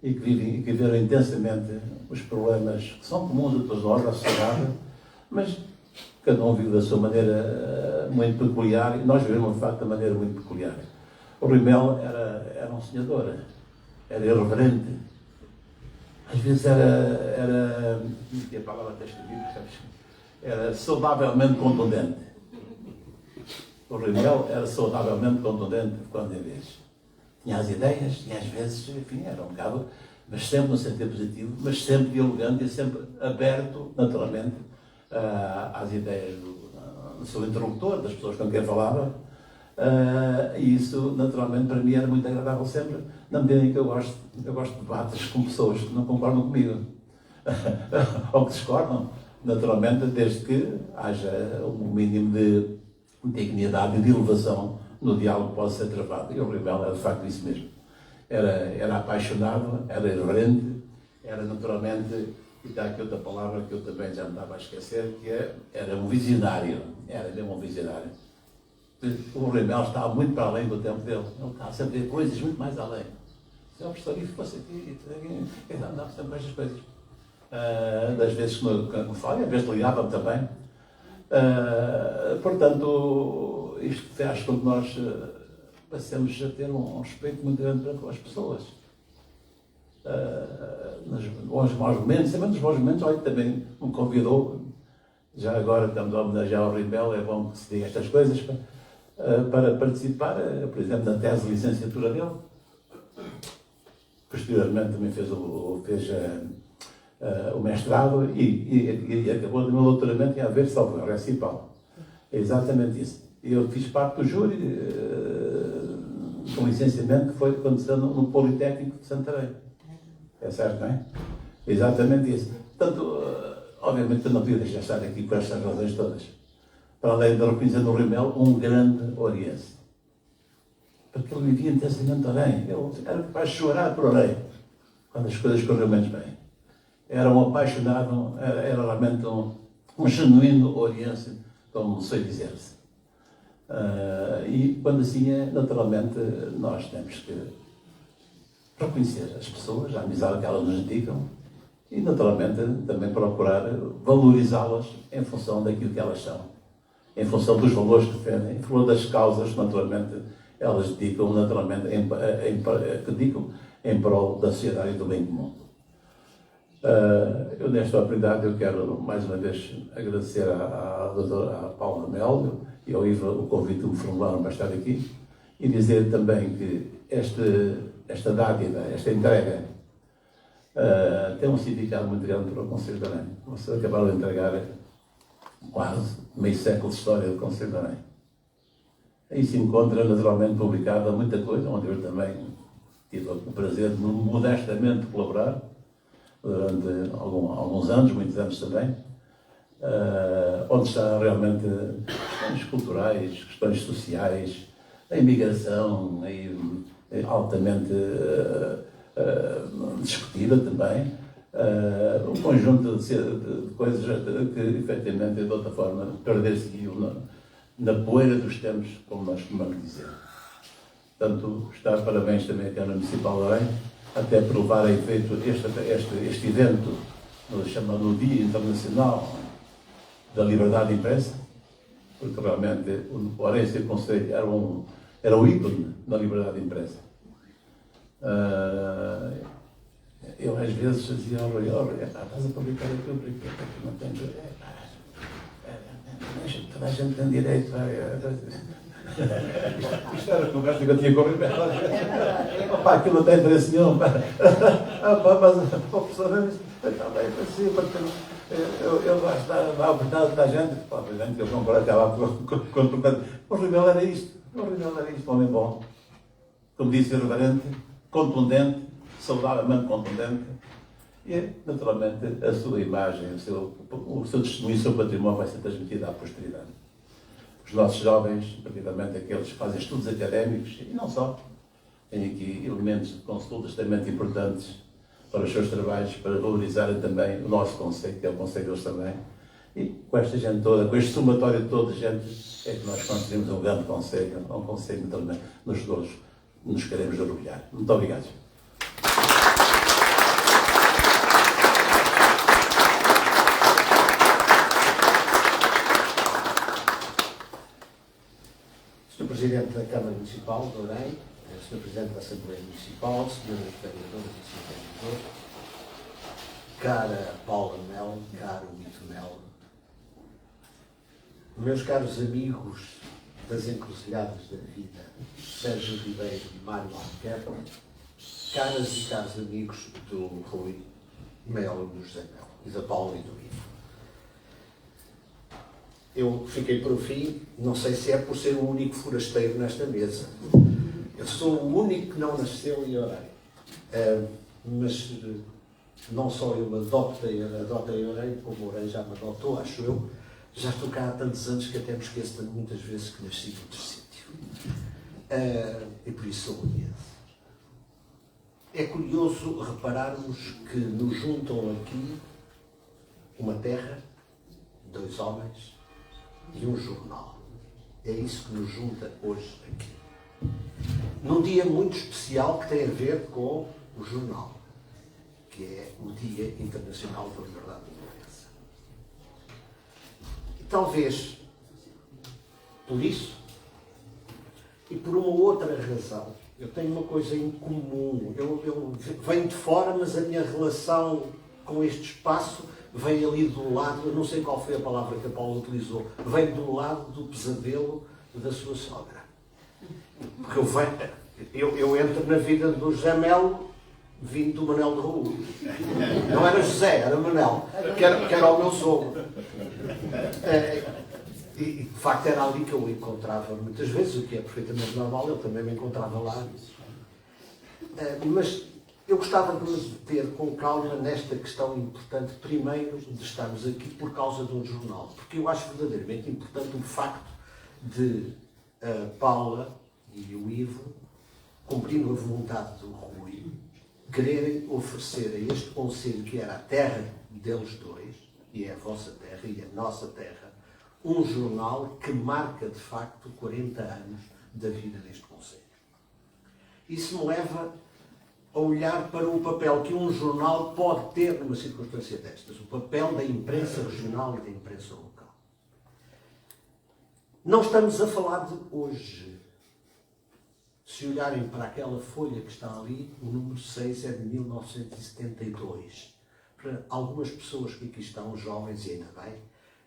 e que viveram intensamente os problemas que são comuns a todos nós, à sociedade, mas cada um vive da sua maneira muito peculiar, e nós vivemos, de facto, de maneira muito peculiar. O Rimel era um sonhador, era irreverente, às vezes era a palavra até escrevi, era saudavelmente contundente. O Rimel era saudavelmente contundente de quando em vez. Tinha as ideias e às vezes, enfim, era um bocado, mas sempre no sentido positivo, mas sempre dialogante e sempre aberto, naturalmente, às ideias do seu interlocutor, das pessoas com quem falava. E isso, naturalmente, para mim era muito agradável sempre, na medida em que eu gosto de debates com pessoas que não concordam comigo, ou que discordam, naturalmente, desde que haja um mínimo de dignidade e de elevação no diálogo que possa ser travado. E o Rebelo era de facto isso mesmo. Era apaixonado, era irreverente, era naturalmente, e está aqui outra palavra que eu também já me estava a esquecer, que era um visionário. Era mesmo um visionário. O Rebelo estava muito para além do tempo dele. Ele estava sempre a ver coisas muito mais além. Se eu professor, isso fosse aqui, ele andava sempre estas coisas. Das vezes que me fala, e às vezes ligava-me também. Portanto, isto faz com que nós passemos a ter um respeito muito grande para com as pessoas. Nos bons momentos, também nos bons momentos, olha, também me convidou, já agora estamos a homenagear o Rebelo, é bom que se diga estas coisas, para participar, por exemplo, na tese de licenciatura dele. Posteriormente também fez o mestrado e acabou de meu doutoramento em Aveiro, Salvador, Recipal. É exatamente isso. Eu fiz parte do júri do licenciamento que foi acontecendo no Politécnico de Santarém. É certo, não é? É exatamente isso. Portanto, obviamente eu não podia deixar de estar aqui por estas razões todas. Para além de reconhecer no Rimel um grande oriense. Porque ele vivia intensamente Orem. Ele era capaz de chorar por Orem, quando as coisas corriam menos bem. Era um apaixonado, era realmente um genuíno oriense, como sei dizer-se. E quando assim é, naturalmente, nós temos que reconhecer as pessoas, a amizade que elas nos dedicam e, naturalmente, também procurar valorizá-las em função daquilo que elas são, em função dos valores que defendem, em função das causas que, naturalmente, elas dedicam, naturalmente, que dedicam em prol da sociedade e do bem comum. Eu, nesta oportunidade, eu quero mais uma vez agradecer à doutora Paula Melo e ao Iva o convite que me formularam para estar aqui e dizer também que esta dádiva, esta entrega, tem um significado muito grande para o Conselho de Belém. Vocês acabaram de entregar quase meio século de história do Conselho de Belém. Aí se encontra naturalmente publicada muita coisa, onde eu também tive o prazer de modestamente colaborar durante alguns anos, muitos anos também, onde está realmente questões culturais, questões sociais, a imigração, altamente discutida também, um conjunto de coisas que, efetivamente, de outra forma, perder-se-iam na poeira dos tempos, como nós costumamos dizer. Portanto, está parabéns também à Câmara Municipal de Belém, até por levar a efeito este evento, chamado Dia Internacional da Liberdade de Imprensa, porque realmente o Orense e o Conselho era o ícone da liberdade de imprensa. Eu às vezes dizia ao Rui, estás a publicar aquilo, porque não tens... Toda a gente tem direito Isto era a conversa que eu tinha com o Ribeiro. Aquilo não tem interesse nenhum. Mas o professor está bem assim, porque eu gosto de dar a oportunidade da gente. Obviamente que eu concordava com o Ribeiro era isto. O Ribeiro era isto, homem bom. Como disse, irreverente, contundente, saudavelmente contundente. E, naturalmente, a sua imagem, o seu testemunho, o seu património vai ser transmitido à posteridade. Os nossos jovens, particularmente aqueles que fazem estudos académicos, e não só, têm aqui elementos de consulta extremamente importantes para os seus trabalhos, para valorizarem também o nosso conceito, que é o conceito deles também. E com esta gente toda, com este somatório todo de gente, é que nós conseguimos um grande conceito, um conceito naturalmente nos todos nos queremos orgulhar. Muito obrigado. Sr. Presidente da Câmara Municipal de Orem, Sr. Presidente da Assembleia Municipal, Srs. Vereadoras e Srs. Vereadores, cara Paula Melo, caro Mito Melo, meus caros amigos das encruzilhadas da vida, Sérgio Ribeiro e Mário Albuquerque, caras e caros amigos do Rui Melo e do José Melo, e da Paula e do Ivo. Eu fiquei por fim, não sei se é por ser o único forasteiro nesta mesa. Eu sou o único que não nasceu em Orem. Mas não só eu me adotei Orem, como Orem já me adotou, acho eu. Já estou cá há tantos anos que até me esqueço muitas vezes que nasci noutro sítio. E por isso sou unido. É curioso repararmos que nos juntam aqui uma terra, 2 homens e um jornal. É isso que nos junta hoje aqui. Num dia muito especial que tem a ver com o jornal, que é o Dia Internacional da Liberdade de Imprensa. E talvez por isso e por uma outra razão, eu tenho uma coisa em comum. Eu venho de fora, mas a minha relação com este espaço vem ali do lado, eu não sei qual foi a palavra que a Paula utilizou, vem do lado do pesadelo da sua sogra. Porque eu entro na vida do José Melo vindo do Manel de Raul. Não era José, era Manel, que era o meu sogro. E de facto era ali que eu o encontrava muitas vezes, o que é perfeitamente normal, ele também me encontrava lá. Mas eu gostava de nos deter com calma nesta questão importante, primeiro de estarmos aqui por causa de um jornal, porque eu acho verdadeiramente importante o facto de Paula e o Ivo, cumprindo a vontade do Rui, quererem oferecer a este concelho, que era a terra deles dois, e é a vossa terra e a nossa terra, um jornal que marca de facto 40 anos da vida deste concelho. Isso me leva a olhar para o papel que um jornal pode ter numa circunstância destas, o papel da imprensa regional e da imprensa local. Não estamos a falar de hoje. Se olharem para aquela folha que está ali, o número 6 é de 1972. Para algumas pessoas que aqui estão, jovens e ainda bem,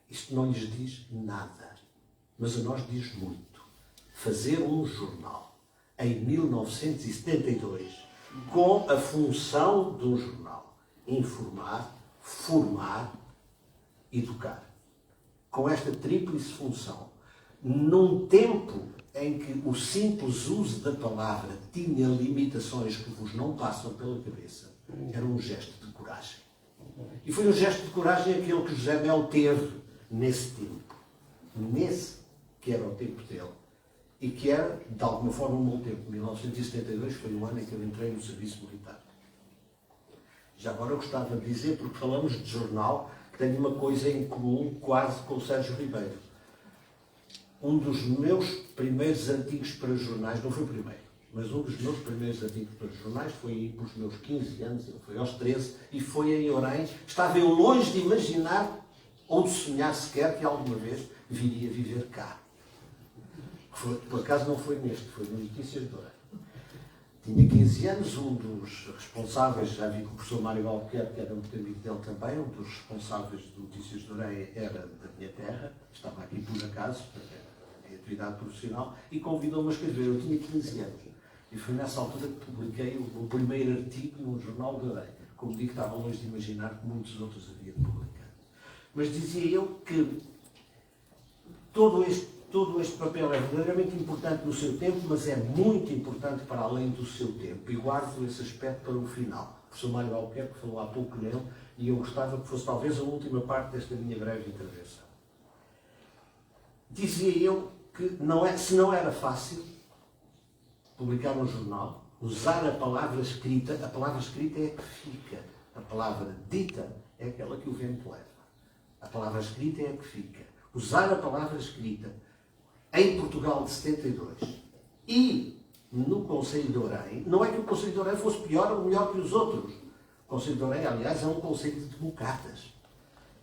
isto não lhes diz nada. Mas a nós diz muito. Fazer um jornal em 1972 com a função de um jornal: informar, formar, educar. Com esta tríplice função, num tempo em que o simples uso da palavra tinha limitações que vos não passam pela cabeça, era um gesto de coragem. E foi um gesto de coragem aquele que José Melo teve nesse tempo. Nesse que era o tempo dele. E que era, de alguma forma, um bom tempo. 1972 foi o ano em que eu entrei no serviço militar. Já agora eu gostava de dizer, porque falamos de jornal, que tenho uma coisa em comum quase com o Sérgio Ribeiro. Um dos meus primeiros artigos para jornais, não foi o primeiro, mas um dos meus primeiros artigos para jornais foi aí pelos meus 15 anos, foi aos 13, e foi em Orem. Estava eu longe de imaginar ou de sonhar sequer que alguma vez viria a viver cá. Por acaso não foi neste, foi no Notícias de Orem. Tinha 15 anos, um dos responsáveis, já vi que o professor Mário Albuquerque, que era muito amigo dele também, um dos responsáveis do Notícias de Orem era da minha terra, estava aqui por acaso, em atividade profissional, e convidou-me a escrever. Eu tinha 15 anos. E foi nessa altura que publiquei o primeiro artigo no Jornal de Orem. Como digo, estava longe de imaginar que muitos outros havia de publicar. Mas dizia eu que todo este todo este papel é verdadeiramente importante no seu tempo, mas é muito importante para além do seu tempo. E guardo esse aspecto para o final. O professor Mário Albuquerque falou há pouco nele, e eu gostava que fosse talvez a última parte desta minha breve intervenção. Dizia eu que se não era fácil publicar um jornal, usar a palavra escrita é que fica. A palavra dita é aquela que o vento leva. A palavra escrita é que fica. Usar a palavra escrita em Portugal de 72 e no Conselho de Orem, não é que o Conselho de Orem fosse pior ou melhor que os outros. O Conselho de Orem, aliás, é um conselho de democratas.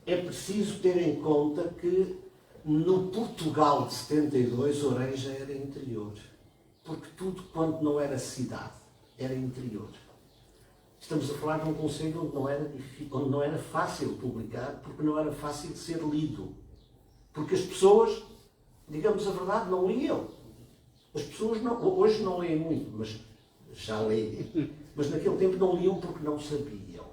É preciso ter em conta que no Portugal de 72 Orem já era interior. Porque tudo quanto não era cidade era interior. Estamos a falar de um conselho onde não era fácil publicar, porque não era fácil de ser lido. Porque as pessoas, digamos a verdade, não liam. As pessoas hoje não leem muito, mas já leem. Mas naquele tempo não liam porque não sabiam.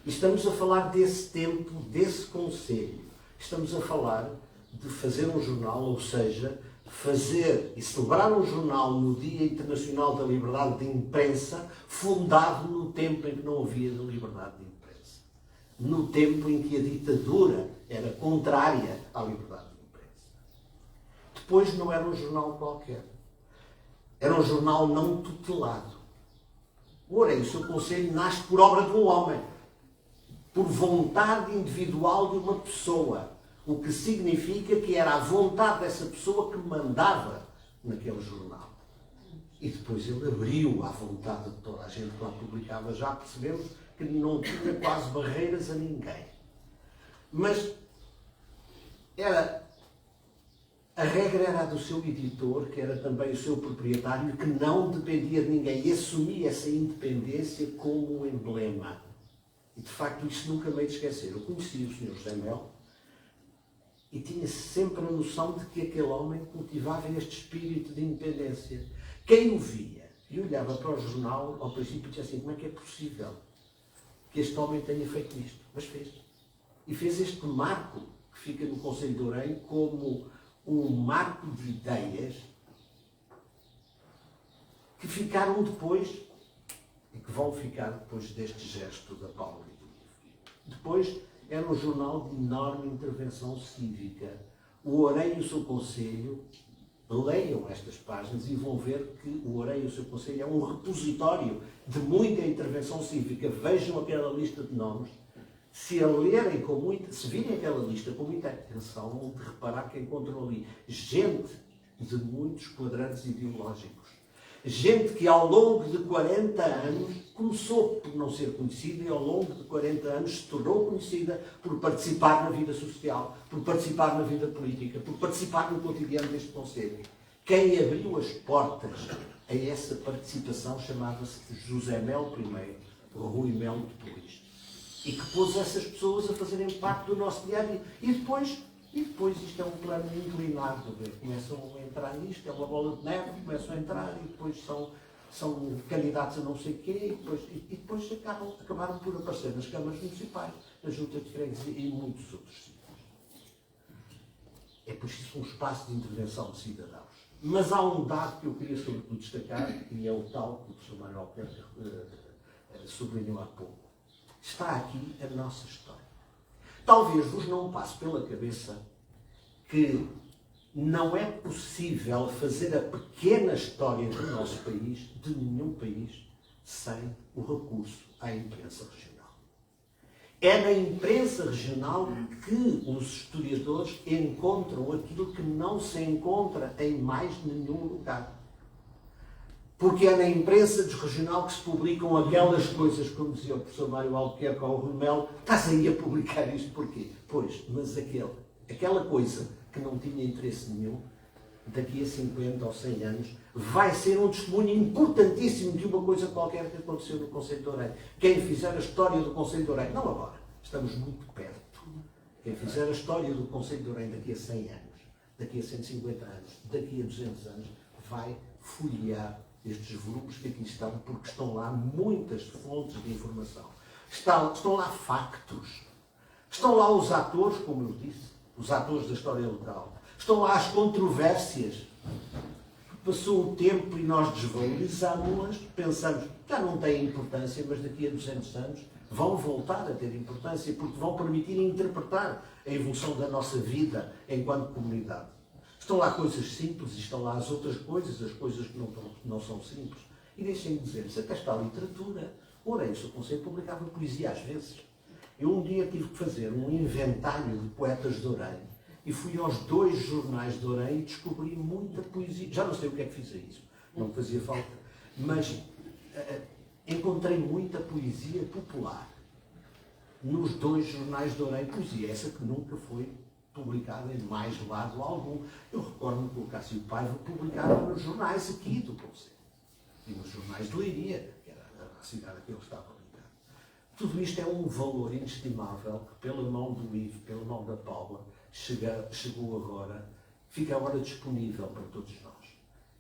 E estamos a falar desse tempo, desse conselho. Estamos a falar de fazer um jornal, ou seja, fazer e celebrar um jornal no Dia Internacional da Liberdade de Imprensa, fundado no tempo em que não havia liberdade de imprensa. No tempo em que a ditadura era contrária à liberdade de imprensa. Depois não era um jornal qualquer. Era um jornal não tutelado. O Orem, o seu conselho, nasce por obra de um homem. Por vontade individual de uma pessoa. O que significa que era a vontade dessa pessoa que mandava naquele jornal. E depois ele abriu à vontade de toda a gente quando publicava. Já percebemos que não tinha quase barreiras a ninguém. Mas a regra era a do seu editor, que era também o seu proprietário, que não dependia de ninguém e assumia essa independência como um emblema. E de facto isso nunca me hei de esquecer. Eu conheci o Sr. José Mel, e tinha sempre a noção de que aquele homem cultivava este espírito de independência. Quem o via e olhava para o jornal, ao princípio dizia assim, como é que é possível que este homem tenha feito isto? Mas fez. E fez este marco, que fica no Conselho de Orem, como um marco de ideias que ficaram depois, e que vão ficar depois deste gesto da Paula e do livro. Depois, era um jornal de enorme intervenção cívica. O Orem e o seu Conselho, leiam estas páginas e vão ver que o Orem e o seu Conselho é um repositório de muita intervenção cívica. Vejam aquela lista de nomes. Se virem aquela lista com muita atenção, vão reparar que encontram ali gente de muitos quadrantes ideológicos. Gente que ao longo de 40 anos começou por não ser conhecida e ao longo de 40 anos se tornou conhecida por participar na vida social, por participar na vida política, por participar no cotidiano deste Conselho. Quem abriu as portas a essa participação chamava-se José Mel I, Rui Melo depois. E que pôs essas pessoas a fazerem parte do nosso diário. E depois isto é um plano inclinado. Começam a entrar nisto, é uma bola de neve, começam a entrar e depois são candidatos a não sei o quê e depois acabaram por aparecer nas câmaras municipais, nas juntas de freguesia e muitos outros sítios. É preciso um espaço de intervenção de cidadãos. Mas há um dado que eu queria sobretudo destacar, e é o tal que o professor Mário Albuquerque sublinhou há pouco. Está aqui a nossa história. Talvez vos não passe pela cabeça que não é possível fazer a pequena história do nosso país, de nenhum país, sem o recurso à imprensa regional. É na imprensa regional que os historiadores encontram aquilo que não se encontra em mais nenhum lugar. Porque é na imprensa regional que se publicam aquelas coisas, como dizia o professor Mário Albuquerque ao Rui Melo, estás aí a publicar isto porquê? Pois, mas aquela coisa que não tinha interesse nenhum, daqui a 50 ou 100 anos, vai ser um testemunho importantíssimo de uma coisa qualquer que aconteceu no Conselho de Orem. Quem fizer a história do Conselho de Orem, não agora, estamos muito perto. Quem fizer a história do Conselho de Orem daqui a 100 anos, daqui a 150 anos, daqui a 200 anos, vai folhear estes volumes que aqui estão, porque estão lá muitas fontes de informação. Estão lá factos. Estão lá os atores, como eu disse, os atores da história local. Estão lá as controvérsias. Passou o tempo e nós desvalorizámos-las, pensamos que já não têm importância, mas daqui a 200 anos vão voltar a ter importância, porque vão permitir interpretar a evolução da nossa vida enquanto comunidade. Estão lá coisas simples e estão lá as outras coisas, as coisas que não são simples. E deixem-me dizer-lhes, até está a literatura. Lourenço Conceito publicava poesia às vezes. Eu um dia tive que fazer um inventário de poetas de Orem e fui aos 2 jornais de Orem e descobri muita poesia. Já não sei o que é que fiz a isso, não me fazia falta, mas encontrei muita poesia popular nos 2 jornais de Orem. Poesia essa que nunca foi publicada em mais lado algum. Eu recordo que o Cássio Paiva publicava nos jornais aqui do Conceito e nos jornais de Leiria, que era a cidade que ele estava ligado. Tudo isto é um valor inestimável que, pela mão do Ivo, pela mão da Paula, chegou agora, fica agora disponível para todos nós.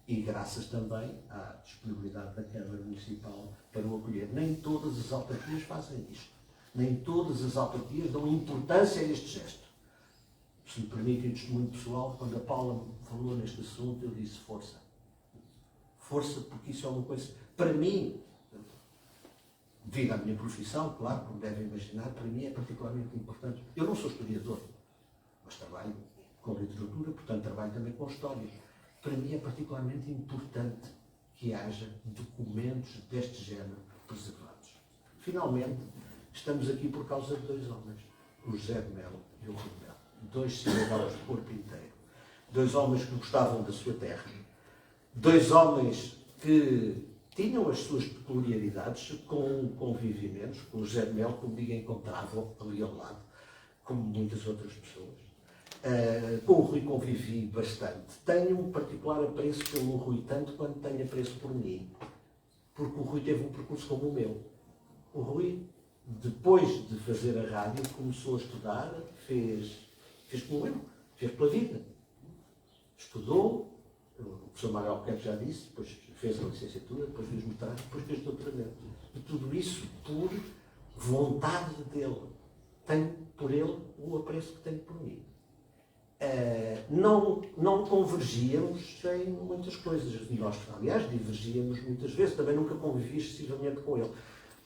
E graças também à disponibilidade da Câmara Municipal para o acolher. Nem todas as autarquias fazem isto. Nem todas as autarquias dão importância a este gesto. Se me permitem o testemunho pessoal, quando a Paula falou neste assunto, eu disse força. Força, porque isso é uma coisa, para mim, devido à minha profissão, claro, como devem imaginar, para mim é particularmente importante. Eu não sou historiador, mas trabalho com literatura, portanto trabalho também com história. Para mim é particularmente importante que haja documentos deste género preservados. Finalmente, estamos aqui por causa de 2 homens, o José de Melo e o Rui de Melo. 2 cidadãos de corpo inteiro. 2 homens que gostavam da sua terra. 2 homens que tinham as suas peculiaridades com convivimentos. Com o José de Melo, como digo, encontravam ali ao lado, como muitas outras pessoas. Com o Rui convivi bastante. Tenho um particular apreço pelo Rui, tanto quanto tenho apreço por mim. Porque o Rui teve um percurso como o meu. O Rui, depois de fazer a rádio, começou a estudar, fez como eu, fez pela vida. Estudou, o professor Mário Albuquerque já disse, depois fez a licenciatura, depois fez mestrado, depois fez doutoramento. E tudo isso por vontade dele. Tenho por ele o apreço que tenho por mim. Não convergíamos em muitas coisas. Nós, aliás, divergíamos muitas vezes. Também nunca convivi excessivamente com ele.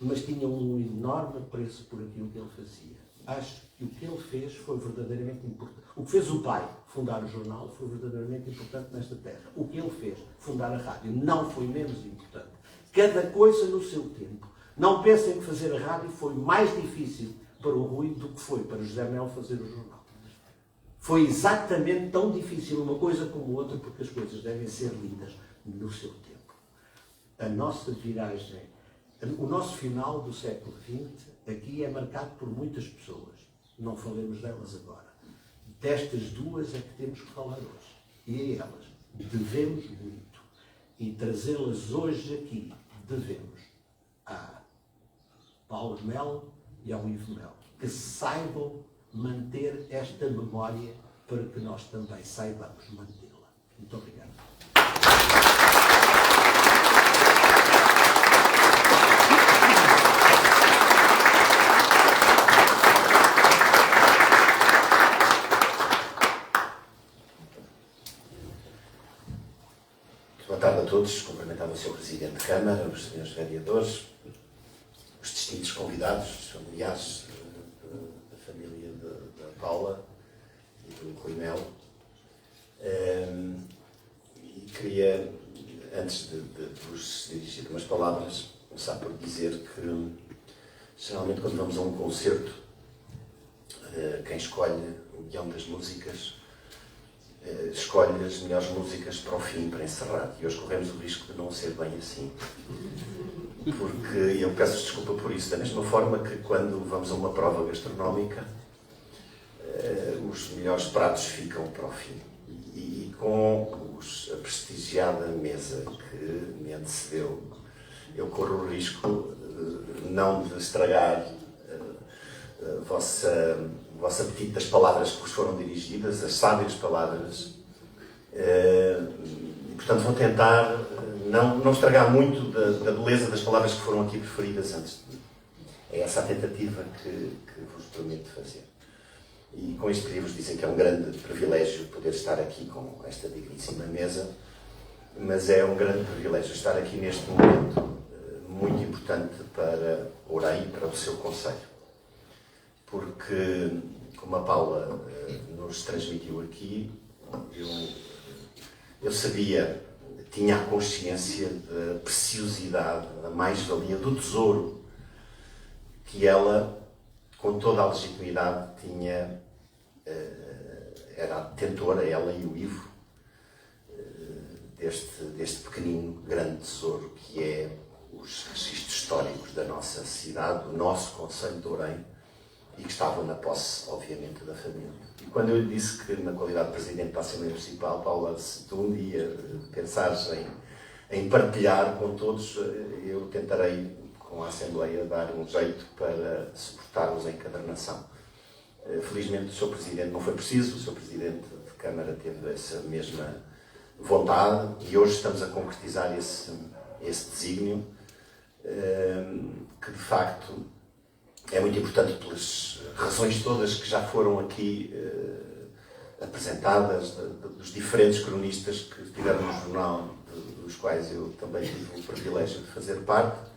Mas tinha um enorme apreço por aquilo que ele fazia. Acho que o que ele fez foi verdadeiramente importante. O que fez o pai, fundar o jornal, foi verdadeiramente importante nesta terra. O que ele fez, fundar a rádio, não foi menos importante. Cada coisa no seu tempo. Não pensem que fazer a rádio foi mais difícil para o Rui do que foi para o José Melo fazer o jornal. Foi exatamente tão difícil uma coisa como outra, porque as coisas devem ser lidas no seu tempo. A nossa viragem, o nosso final do século XX, aqui é marcado por muitas pessoas. Não falemos delas agora. Destas 2 é que temos que falar hoje. E a elas devemos muito. E trazê-las hoje aqui, devemos a Paulo de Melo e ao Ivo Melo, que saibam manter esta memória para que nós também saibamos mantê-la. Muito obrigado. Boa tarde a todos. Cumprimentava o Sr. Presidente de Câmara, os senhores vereadores, os distintos convidados, os familiares da família da Paula e do Rui Melo. E queria, antes de vos dirigir umas palavras, começar por dizer que, geralmente, quando vamos a um concerto, quem escolhe o guião das músicas escolhe as melhores músicas para o fim, para encerrar. E hoje corremos o risco de não ser bem assim. Porque eu peço desculpa por isso. Da mesma forma que quando vamos a uma prova gastronómica, os melhores pratos ficam para o fim. E com a prestigiada mesa que me antecedeu, eu corro o risco não de estragar o vosso apetite das palavras que vos foram dirigidas, as sábias palavras. E, portanto, vou tentar não estragar muito da beleza das palavras que foram aqui preferidas antes de mim. É essa a tentativa que vos prometo fazer. E com isto queria vos dizer que é um grande privilégio poder estar aqui com esta digníssima mesa, mas é um grande privilégio estar aqui neste momento muito importante para Orem e para o seu concelho. Porque, como a Paula nos transmitiu aqui, eu sabia, tinha a consciência da preciosidade, da mais-valia, do tesouro que ela, com toda a legitimidade, tinha, era a detentora, ela e o Ivo, deste pequenino, grande tesouro que é os registros históricos da nossa cidade, do nosso concelho de Orem, e que estavam na posse, obviamente, da família. E quando eu lhe disse que, na qualidade de Presidente da Assembleia Municipal, Paula, se tu um dia pensares em partilhar com todos, eu tentarei, com a Assembleia, dar um jeito para suportarmos a encadernação. Felizmente, o Sr. Presidente não foi preciso, o Sr. Presidente de Câmara teve essa mesma vontade e hoje estamos a concretizar esse desígnio, que de facto é muito importante pelas razões todas que já foram aqui apresentadas, dos diferentes cronistas que estiveram no jornal, dos quais eu também tive o privilégio de fazer parte,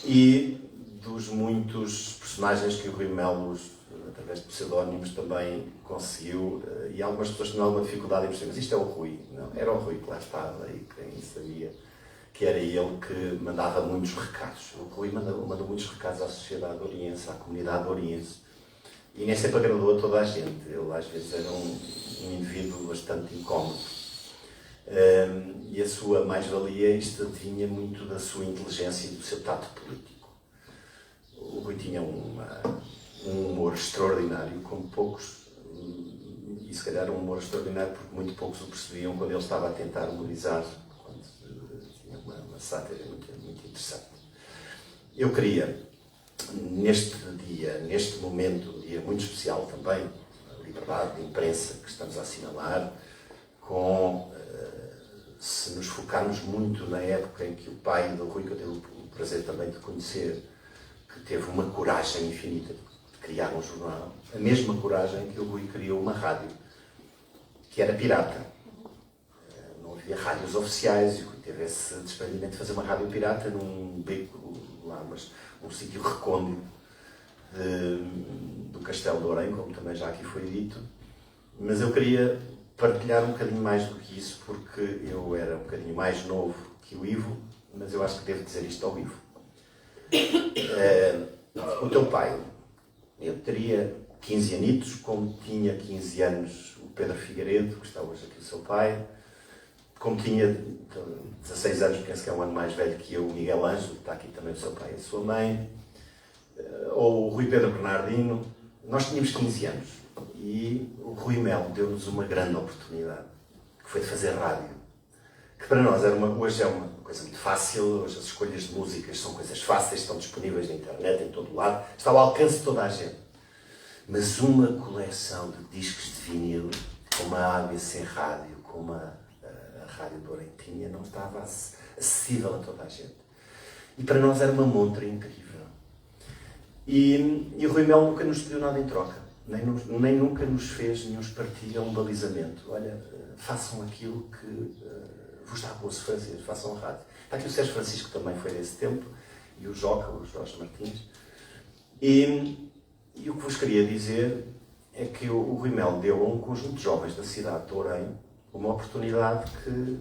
e dos muitos personagens que o Rui Melo, através de pseudónimos, também conseguiu, e algumas pessoas tinham alguma dificuldade em perceber, mas isto é o Rui. Não, era o Rui que lá estava e quem sabia que era ele que mandava muitos recados. O Rui mandou muitos recados à sociedade oriense, à comunidade oriense, e nem sempre agradou a toda a gente. Ele às vezes era um indivíduo bastante incómodo. E a sua mais-valia, isto vinha muito da sua inteligência e do seu tato político. O Rui tinha um humor extraordinário, como poucos, e se calhar um humor extraordinário porque muito poucos o percebiam quando ele estava a tentar humorizar, quando tinha uma sátira muito, muito interessante. Eu queria, neste dia, neste momento, um dia muito especial também, a liberdade de imprensa que estamos a assinalar, se nos focarmos muito na época em que o pai do Rui, que eu tive o prazer também de conhecer, que teve uma coragem infinita de criar um jornal, a mesma coragem que o Rui criou uma rádio, que era pirata. Não havia rádios oficiais, e o Rui teve esse desprendimento de fazer uma rádio pirata num beco lá, mas um sítio recôndito do Castelo de Orem, como também já aqui foi dito. Mas eu queria partilhar um bocadinho mais do que isso, porque eu era um bocadinho mais novo que o Ivo, mas eu acho que devo dizer isto ao Ivo. O teu pai, eu teria 15 anitos, como tinha 15 anos o Pedro Figueiredo, que está hoje aqui o seu pai, como tinha 16 anos, penso que é um ano mais velho que eu, o Miguel Ângelo, que está aqui também o seu pai e a sua mãe, ou o Rui Pedro Bernardino. Nós tínhamos 15 anos e o Rui Melo deu-nos uma grande oportunidade, que foi de fazer rádio, que para nós hoje é uma coisa muito fácil. Hoje as escolhas de músicas são coisas fáceis, estão disponíveis na internet, em todo lado, está ao alcance de toda a gente. Mas uma coleção de discos de vinil, como a ABC Rádio, como a Rádio de Orem tinha, não estava acessível a toda a gente. E para nós era uma montra incrível. E o Rui Melo nunca nos pediu nada em troca, nem nunca nos fez nenhum espartilho ou um balizamento. Olha, façam aquilo que vos dá gosto fazer, façam rádio. Está aqui o Sérgio Francisco, também foi desse tempo, e o Joca, o Jorge Martins. E o que vos queria dizer é que o Rui Melo deu a um conjunto de jovens da cidade de Orem uma oportunidade que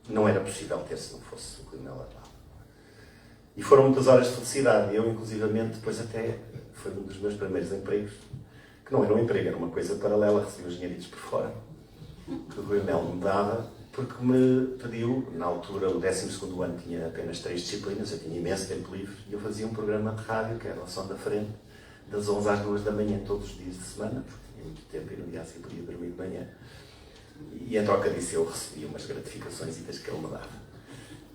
não era possível ter se não fosse o Rui Melo lá. E foram muitas horas de felicidade. Eu, inclusivamente, depois até foi um dos meus primeiros empregos, que não era um emprego, era uma coisa paralela, recebi os dinheiritos por fora, que o Rui Melo me dava, porque me pediu, na altura, o 12º ano tinha apenas 3 disciplinas, eu tinha imenso tempo livre, e eu fazia um programa de rádio, que era o Som da Frente, das 11 às 2 da manhã, todos os dias de semana, porque tinha muito tempo e no dia assim podia dormir de manhã. E em troca disso eu recebia umas gratificações que ele me dava.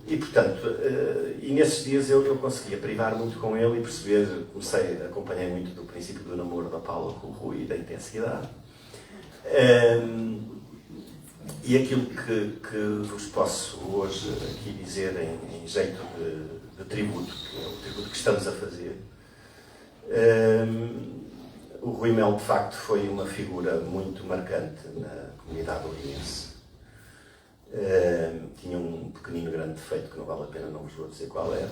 E, portanto, nesses dias eu conseguia privar muito com ele e perceber, acompanhei muito do princípio do namoro da Paula com o Rui e da intensidade. E aquilo que vos posso hoje aqui dizer em jeito de tributo, que é o tributo que estamos a fazer, O Rui Melo, de facto, foi uma figura muito marcante na comunidade oriense. Tinha um pequenino grande defeito que não vale a pena, não vos vou dizer qual era.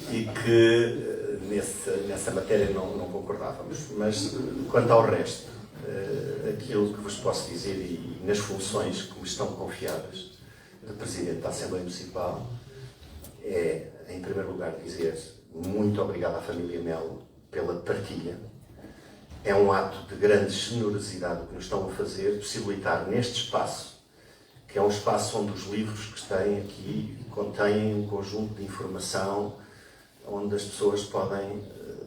E que nessa matéria não concordávamos. Mas quanto ao resto, aquilo que vos posso dizer e nas funções que me estão confiadas de Presidente da Assembleia Municipal é, em primeiro lugar, dizer muito obrigado à família Melo pela partilha. É um ato de grande generosidade que nos estão a fazer, possibilitar neste espaço, que é um espaço onde os livros que têm aqui contêm um conjunto de informação, onde as pessoas podem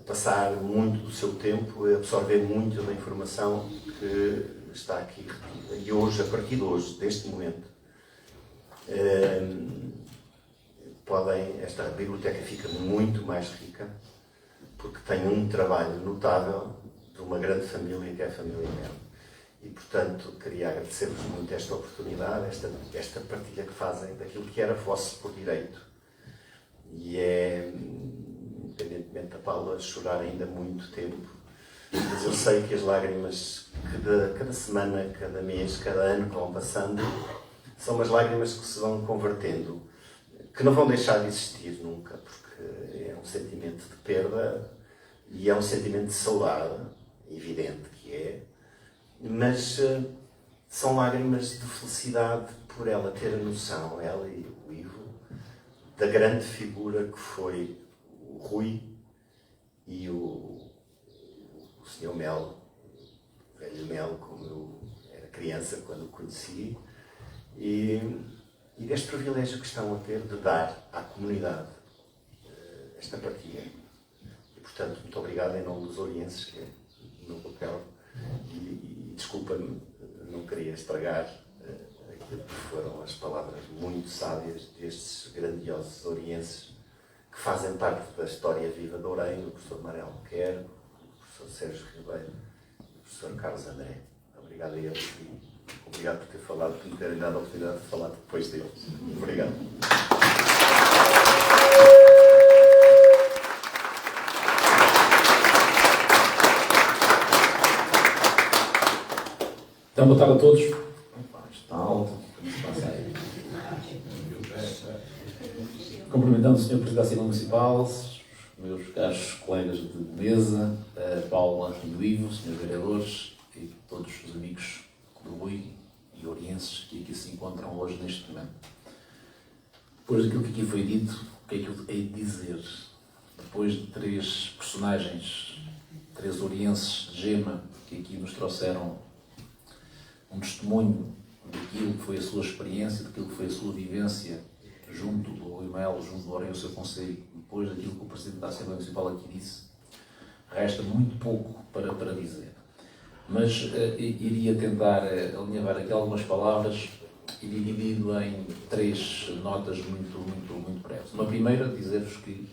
passar muito do seu tempo e absorver muito da informação que está aqui retida. E hoje, a partir de hoje, deste momento, esta biblioteca fica muito mais rica, porque tem um trabalho notável de uma grande família, que é a família Melo. E, portanto, queria agradecer-vos muito esta oportunidade, esta partilha que fazem daquilo que era vosso por direito. E é, independentemente da Paula chorar ainda muito tempo, mas eu sei que as lágrimas, cada semana, cada mês, cada ano que vão passando, são umas lágrimas que se vão convertendo, que não vão deixar de existir nunca, porque é um sentimento de perda e é um sentimento de saudade, evidente que é, mas são lágrimas de felicidade por ela ter a noção, ela e o Ivo, da grande figura que foi o Rui e o Sr. Melo, o velho Melo, como eu era criança quando o conheci, e deste privilégio que estão a ter de dar à comunidade esta partilha. E, portanto, muito obrigado em nome dos orienses, que é o meu papel, e desculpa-me, não queria estragar aquilo que foram as palavras muito sábias destes grandiosos orienses que fazem parte da história viva de Ourém, do professor Manel Quer, do professor Sérgio Ribeiro e do professor Carlos André. Obrigado a eles e obrigado por ter falado, por me terem dado a oportunidade de falar depois deles. Obrigado. Então, boa tarde a todos. Está alto. Cumprimentando o Sr. Presidente da Assembleia Municipal, os meus caros colegas de mesa, a Paula e o Ivo, os senhores vereadores e todos os amigos do Rui e orienses que aqui se encontram hoje neste momento. Depois daquilo que aqui foi dito, o que é que eu hei de dizer? Depois de três personagens, três orienses de Gema, que aqui nos trouxeram um testemunho daquilo que foi a sua experiência, daquilo que foi a sua vivência junto do Rui Melo, junto do Ourém, o seu conselho, depois daquilo que o Presidente da Assembleia Municipal aqui disse, resta muito pouco para dizer. Mas iria tentar alinhavar aqui algumas palavras e dividido em três notas muito breves. Uma primeira, dizer-vos que,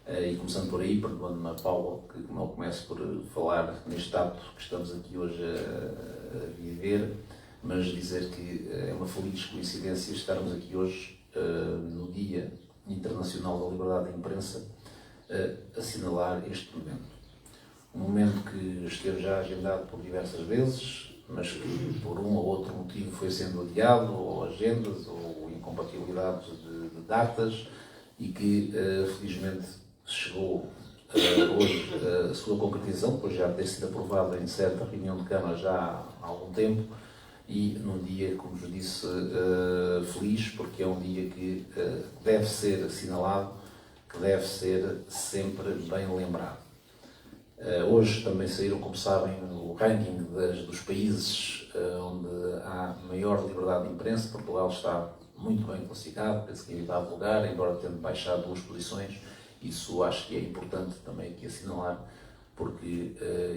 e começando por aí, perdoando-me a Paula, que não começo por falar neste ato que estamos aqui hoje a viver, mas dizer que é uma feliz coincidência estarmos aqui hoje, no Dia Internacional da Liberdade de Imprensa, a assinalar este momento. Um momento que esteve já agendado por diversas vezes, mas que por um ou outro motivo foi sendo adiado, ou agendas, ou incompatibilidades de datas, e que felizmente chegou hoje a sua concretização, depois já ter sido aprovada em certa reunião de Câmara já há algum tempo, e num dia, como vos disse, feliz, porque é um dia que deve ser assinalado, que deve ser sempre bem lembrado. Hoje também saíram, como sabem, o ranking dos países onde há maior liberdade de imprensa. Portugal está muito bem classificado, penso que em 8º lugar, embora tendo baixado 2 posições. Isso acho que é importante também aqui assinalar, porque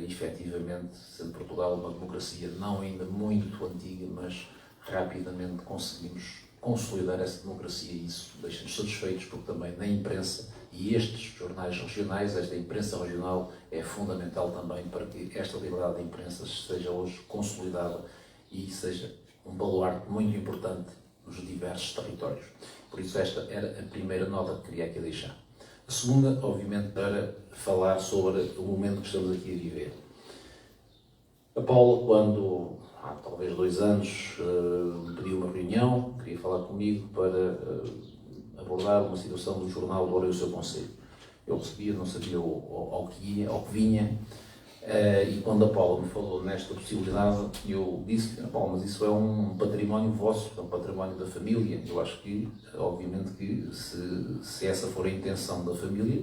efetivamente, sendo Portugal uma democracia não ainda muito antiga, mas rapidamente conseguimos consolidar essa democracia, e isso deixa-nos satisfeitos, porque também na imprensa, e estes jornais regionais, esta imprensa regional é fundamental também para que esta liberdade de imprensa seja hoje consolidada e seja um baluarte muito importante nos diversos territórios. Por isso esta era a primeira nota que queria aqui deixar. A segunda, obviamente, para falar sobre o momento que estamos aqui a viver. A Paula, quando há talvez 2 anos, me pediu uma reunião, queria falar comigo para abordar uma situação do jornal do Ora e o seu Conselho. Eu recebia, não sabia ao que vinha, e quando a Paula me falou nesta possibilidade, eu disse, Paula, mas isso é um património vosso, é um património da família. Eu acho que, obviamente, que se essa for a intenção da família,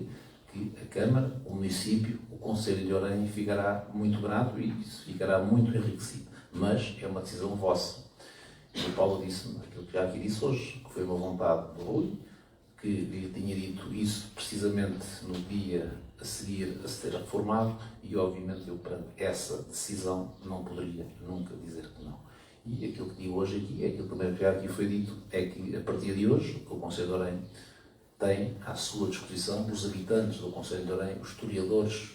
que a Câmara, o município, o Conselho de Orem ficará muito grato e ficará muito enriquecido. Mas é uma decisão vossa. E o Paulo disse-me aquilo que já aqui disse hoje, que foi uma vontade do Rui, que lhe tinha dito isso precisamente no dia a seguir a se ter reformado, e obviamente eu, perante essa decisão, não poderia nunca dizer que não. E aquilo que digo hoje aqui, aquilo também que já aqui foi dito, é que a partir de hoje o Conselho de Orem tem à sua disposição, os habitantes do Conselho de Orem, os historiadores,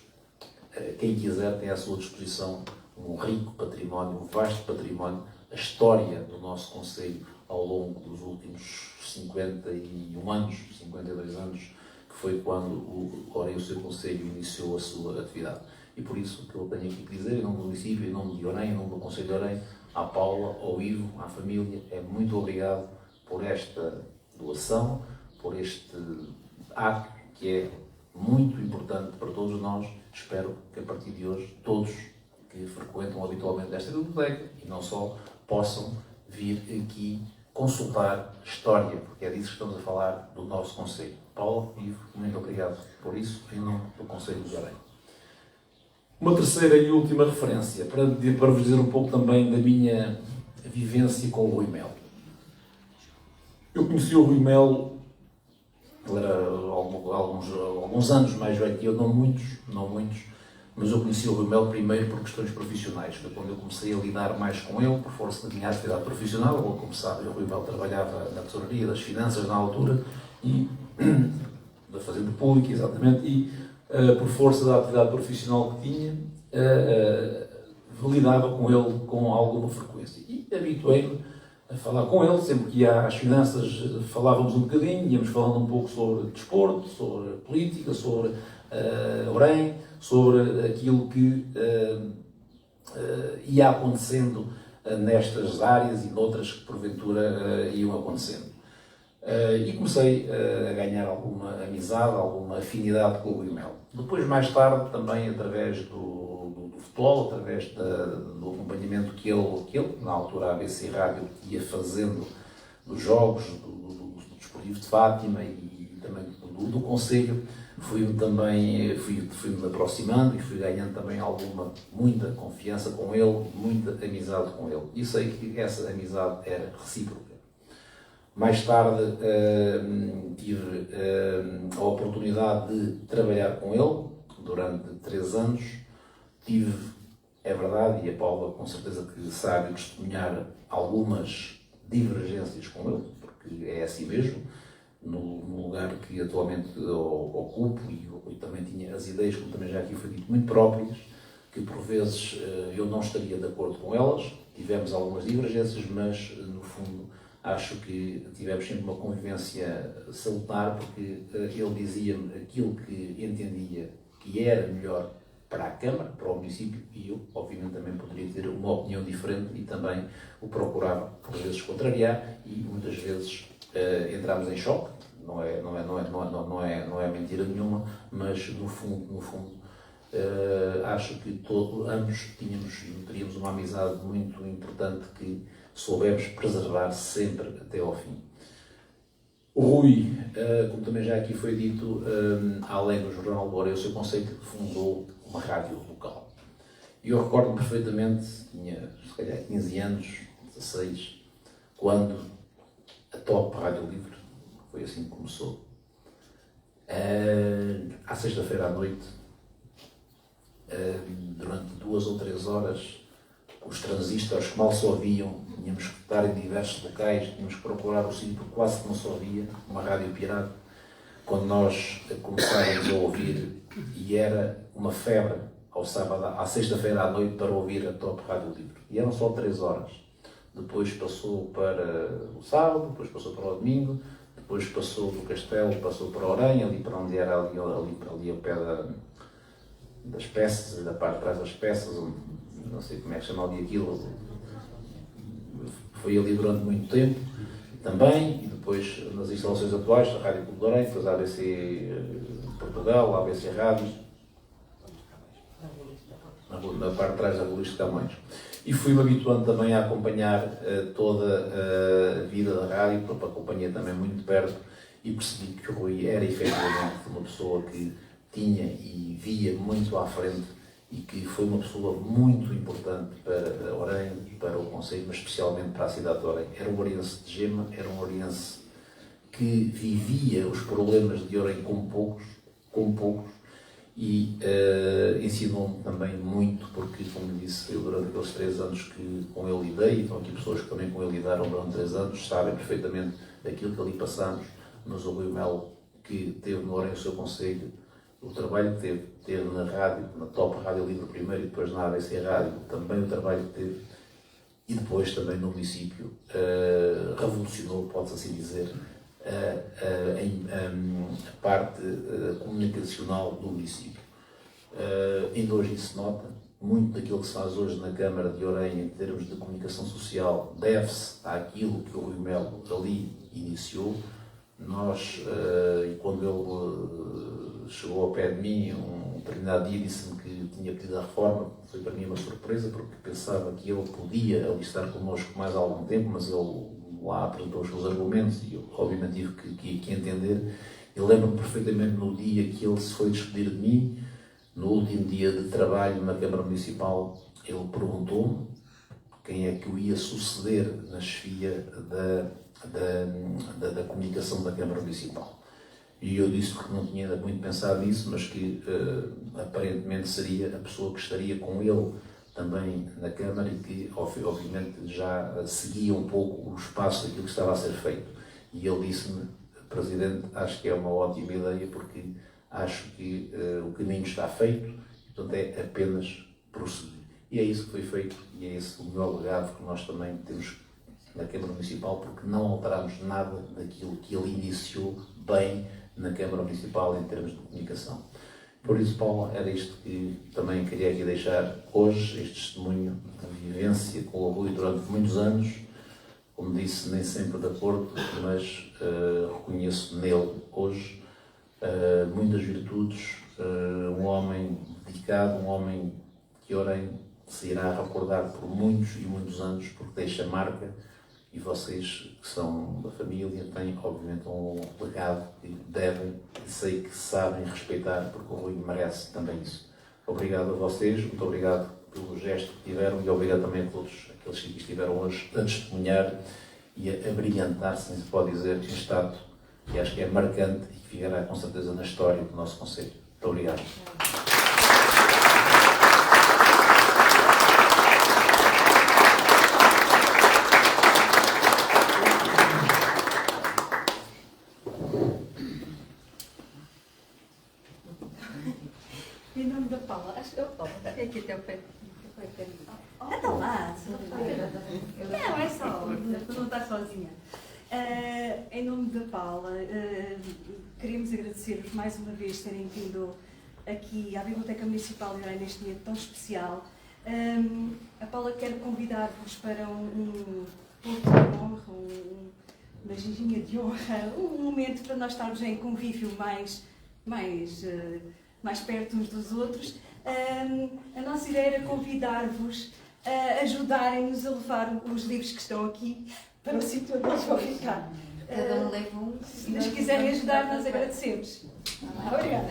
quem quiser tem à sua disposição um rico património, um vasto património, a história do nosso Conselho ao longo dos últimos 51 anos, 52 anos, que foi quando o Ora e o seu Conselho iniciou a sua atividade. E por isso, o que eu tenho aqui que dizer, em nome do município, em nome de Orem, em nome do Conselho de Orem, à Paula, ao Ivo, à família, é muito obrigado por esta doação, por este ato que é muito importante para todos nós. Espero que a partir de hoje todos que frequentam habitualmente esta biblioteca e não só possam vir aqui consultar história, porque é disso que estamos a falar do nosso Conselho. Paulo, Ivo, muito obrigado por isso, em nome do Conselho de Orem. Uma terceira e última referência, para vos dizer um pouco também da minha vivência com o Rui Melo. Eu conheci o Rui Melo, ele era alguns anos mais velho que eu, não muitos, mas eu conheci o Rui Melo primeiro por questões profissionais. Foi quando eu comecei a lidar mais com ele, por força da minha atividade profissional. Eu, como sabe, o Rui Melo trabalhava na tesouraria das finanças na altura, e da Fazenda Pública, exatamente, e por força da atividade profissional que tinha, lidava com ele com alguma frequência. E habituei-me a falar com ele, sempre que ia às finanças falávamos um bocadinho, íamos falando um pouco sobre desporto, sobre política, sobre Orem, sobre aquilo que ia acontecendo nestas áreas e noutras que porventura iam acontecendo. E comecei a ganhar alguma amizade, alguma afinidade com o Rui Melo. Depois, mais tarde, também através do futebol, através do acompanhamento que ele, na altura a ABC Rádio, ia fazendo dos jogos, do Desportivo de Fátima e também do Conselho, fui-me aproximando e fui ganhando também muita confiança com ele, muita amizade com ele. E sei que essa amizade era recíproca. Mais tarde tive a oportunidade de trabalhar com ele durante 3 anos. Tive, é verdade, e a Paula com certeza que sabe testemunhar, algumas divergências com ele, porque é assim mesmo, no lugar que atualmente ocupo, e também tinha as ideias, como também já aqui foi dito, muito próprias, que por vezes eu não estaria de acordo com elas. Tivemos algumas divergências, mas no fundo acho que tivemos sempre uma convivência salutar, porque ele dizia-me aquilo que entendia que era melhor para a Câmara, para o município, e eu, obviamente, também poderia ter uma opinião diferente e também o procurava, por vezes, contrariar, e muitas vezes entramos em choque. Não é mentira nenhuma, mas no fundo acho que ambos teríamos uma amizade muito importante que soubemos preservar sempre até ao fim. O Rui, como também já aqui foi dito, além do jornal do Ora e o seu Conselho, fundou uma rádio local. E eu recordo perfeitamente, tinha se calhar 15 anos, 16, quando a Top Rádio Livre, foi assim que começou. À sexta-feira à noite, durante 2 ou 3 horas, os transistores que mal se ouviam, tínhamos que estar em diversos locais, tínhamos que procurar o sítio porque quase que não se ouvia, uma rádio pirata. Quando nós começámos a ouvir, e era uma febre à sexta-feira à noite para ouvir a Top Rádio Livre. E eram só 3 horas. Depois passou para o sábado, depois passou para o domingo, depois passou do Castelo, passou para Orem, ali para onde era ali ao pé das peças, da parte de trás das peças, não sei como é que chama ali aquilo, foi ali durante muito tempo também, e depois nas instalações atuais, a Rádio Clube de Orem, depois a ABC Portugal, a ABC Rádio, na parte de trás da Rua Luís de Camões. E fui-me habituando também a acompanhar toda a vida da rádio, porque acompanhei também muito de perto e percebi que o Rui era efetivamente uma pessoa que tinha e via muito à frente e que foi uma pessoa muito importante para Orem, para o Conselho, mas especialmente para a cidade de Orem. Era um orense de gema, era um orense que vivia os problemas de Orem como poucos, e ensinou-me também muito, porque, como disse, eu durante aqueles 3 anos que com ele lidei, e estão aqui pessoas que também com ele lidaram durante 3 anos, sabem perfeitamente aquilo que ali passamos, mas o Rui Melo, que teve no Orem o seu conselho, o trabalho que teve na rádio, na Top Rádio Livre primeiro e depois na ABC Rádio, também o trabalho que teve, e depois também no município, revolucionou, pode-se assim dizer, a parte comunicacional do município. Ainda hoje isso se nota, muito daquilo que se faz hoje na Câmara de Orem em termos de comunicação social deve-se àquilo que o Rui Melo ali iniciou. Nós, e quando ele chegou ao pé de mim, um determinado dia disse-me que tinha pedido a reforma, foi para mim uma surpresa, porque pensava que ele podia ali estar connosco mais algum tempo, mas ele lá apresentou os seus argumentos e eu, obviamente, tive que entender. Eu lembro-me perfeitamente no dia que ele se foi despedir de mim, no último dia de trabalho na Câmara Municipal, ele perguntou-me quem é que o ia suceder na chefia da comunicação da Câmara Municipal. E eu disse que não tinha muito pensado nisso, mas que aparentemente seria a pessoa que estaria com ele também na Câmara e que, obviamente, já seguia um pouco o espaço daquilo que estava a ser feito. E ele disse-me, Presidente, acho que é uma ótima ideia, porque acho que o caminho está feito, e, portanto, é apenas prosseguir. E é isso que foi feito, e é esse o meu legado que nós também temos na Câmara Municipal, porque não alteramos nada daquilo que ele iniciou bem na Câmara Municipal em termos de comunicação. Por isso, Paulo, era isto que também queria aqui deixar hoje, este testemunho de vivência com o Rui durante muitos anos. Como disse, nem sempre de acordo, mas reconheço nele hoje muitas virtudes, um homem dedicado, um homem que Orem se irá recordar por muitos e muitos anos, porque deixa marca, e vocês que são da família têm, obviamente, um legado que devem, e sei que sabem respeitar, porque o Rui merece também isso. Obrigado a vocês, muito obrigado pelo gesto que tiveram e obrigado também a todos aqueles que estiveram hoje a testemunhar e a brilhantar, se se pode dizer, um estado que acho que é marcante e que ficará com certeza na história do nosso Conselho. Muito obrigado. Em nome da Paula, acho que eu tomo, é aqui até o pé. Então lá, não é só, não está sozinha. Em nome da Paula, queríamos agradecer-vos mais uma vez terem vindo aqui à Biblioteca Municipal de Orem neste dia tão especial. A Paula quer convidar-vos para um pouco de honra, uma ginginha de honra, um momento para nós estarmos em convívio mais perto uns dos outros. A nossa ideia era convidar-vos a ajudarem-nos a levar os livros que estão aqui para o sítio onde eles vão ficar. Cada um leva um. Se nos quiserem ajudar, nós agradecemos. Obrigada.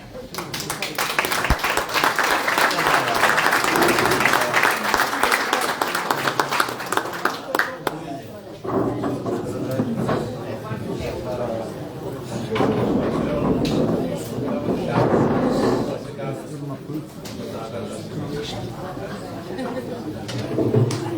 Obrigado.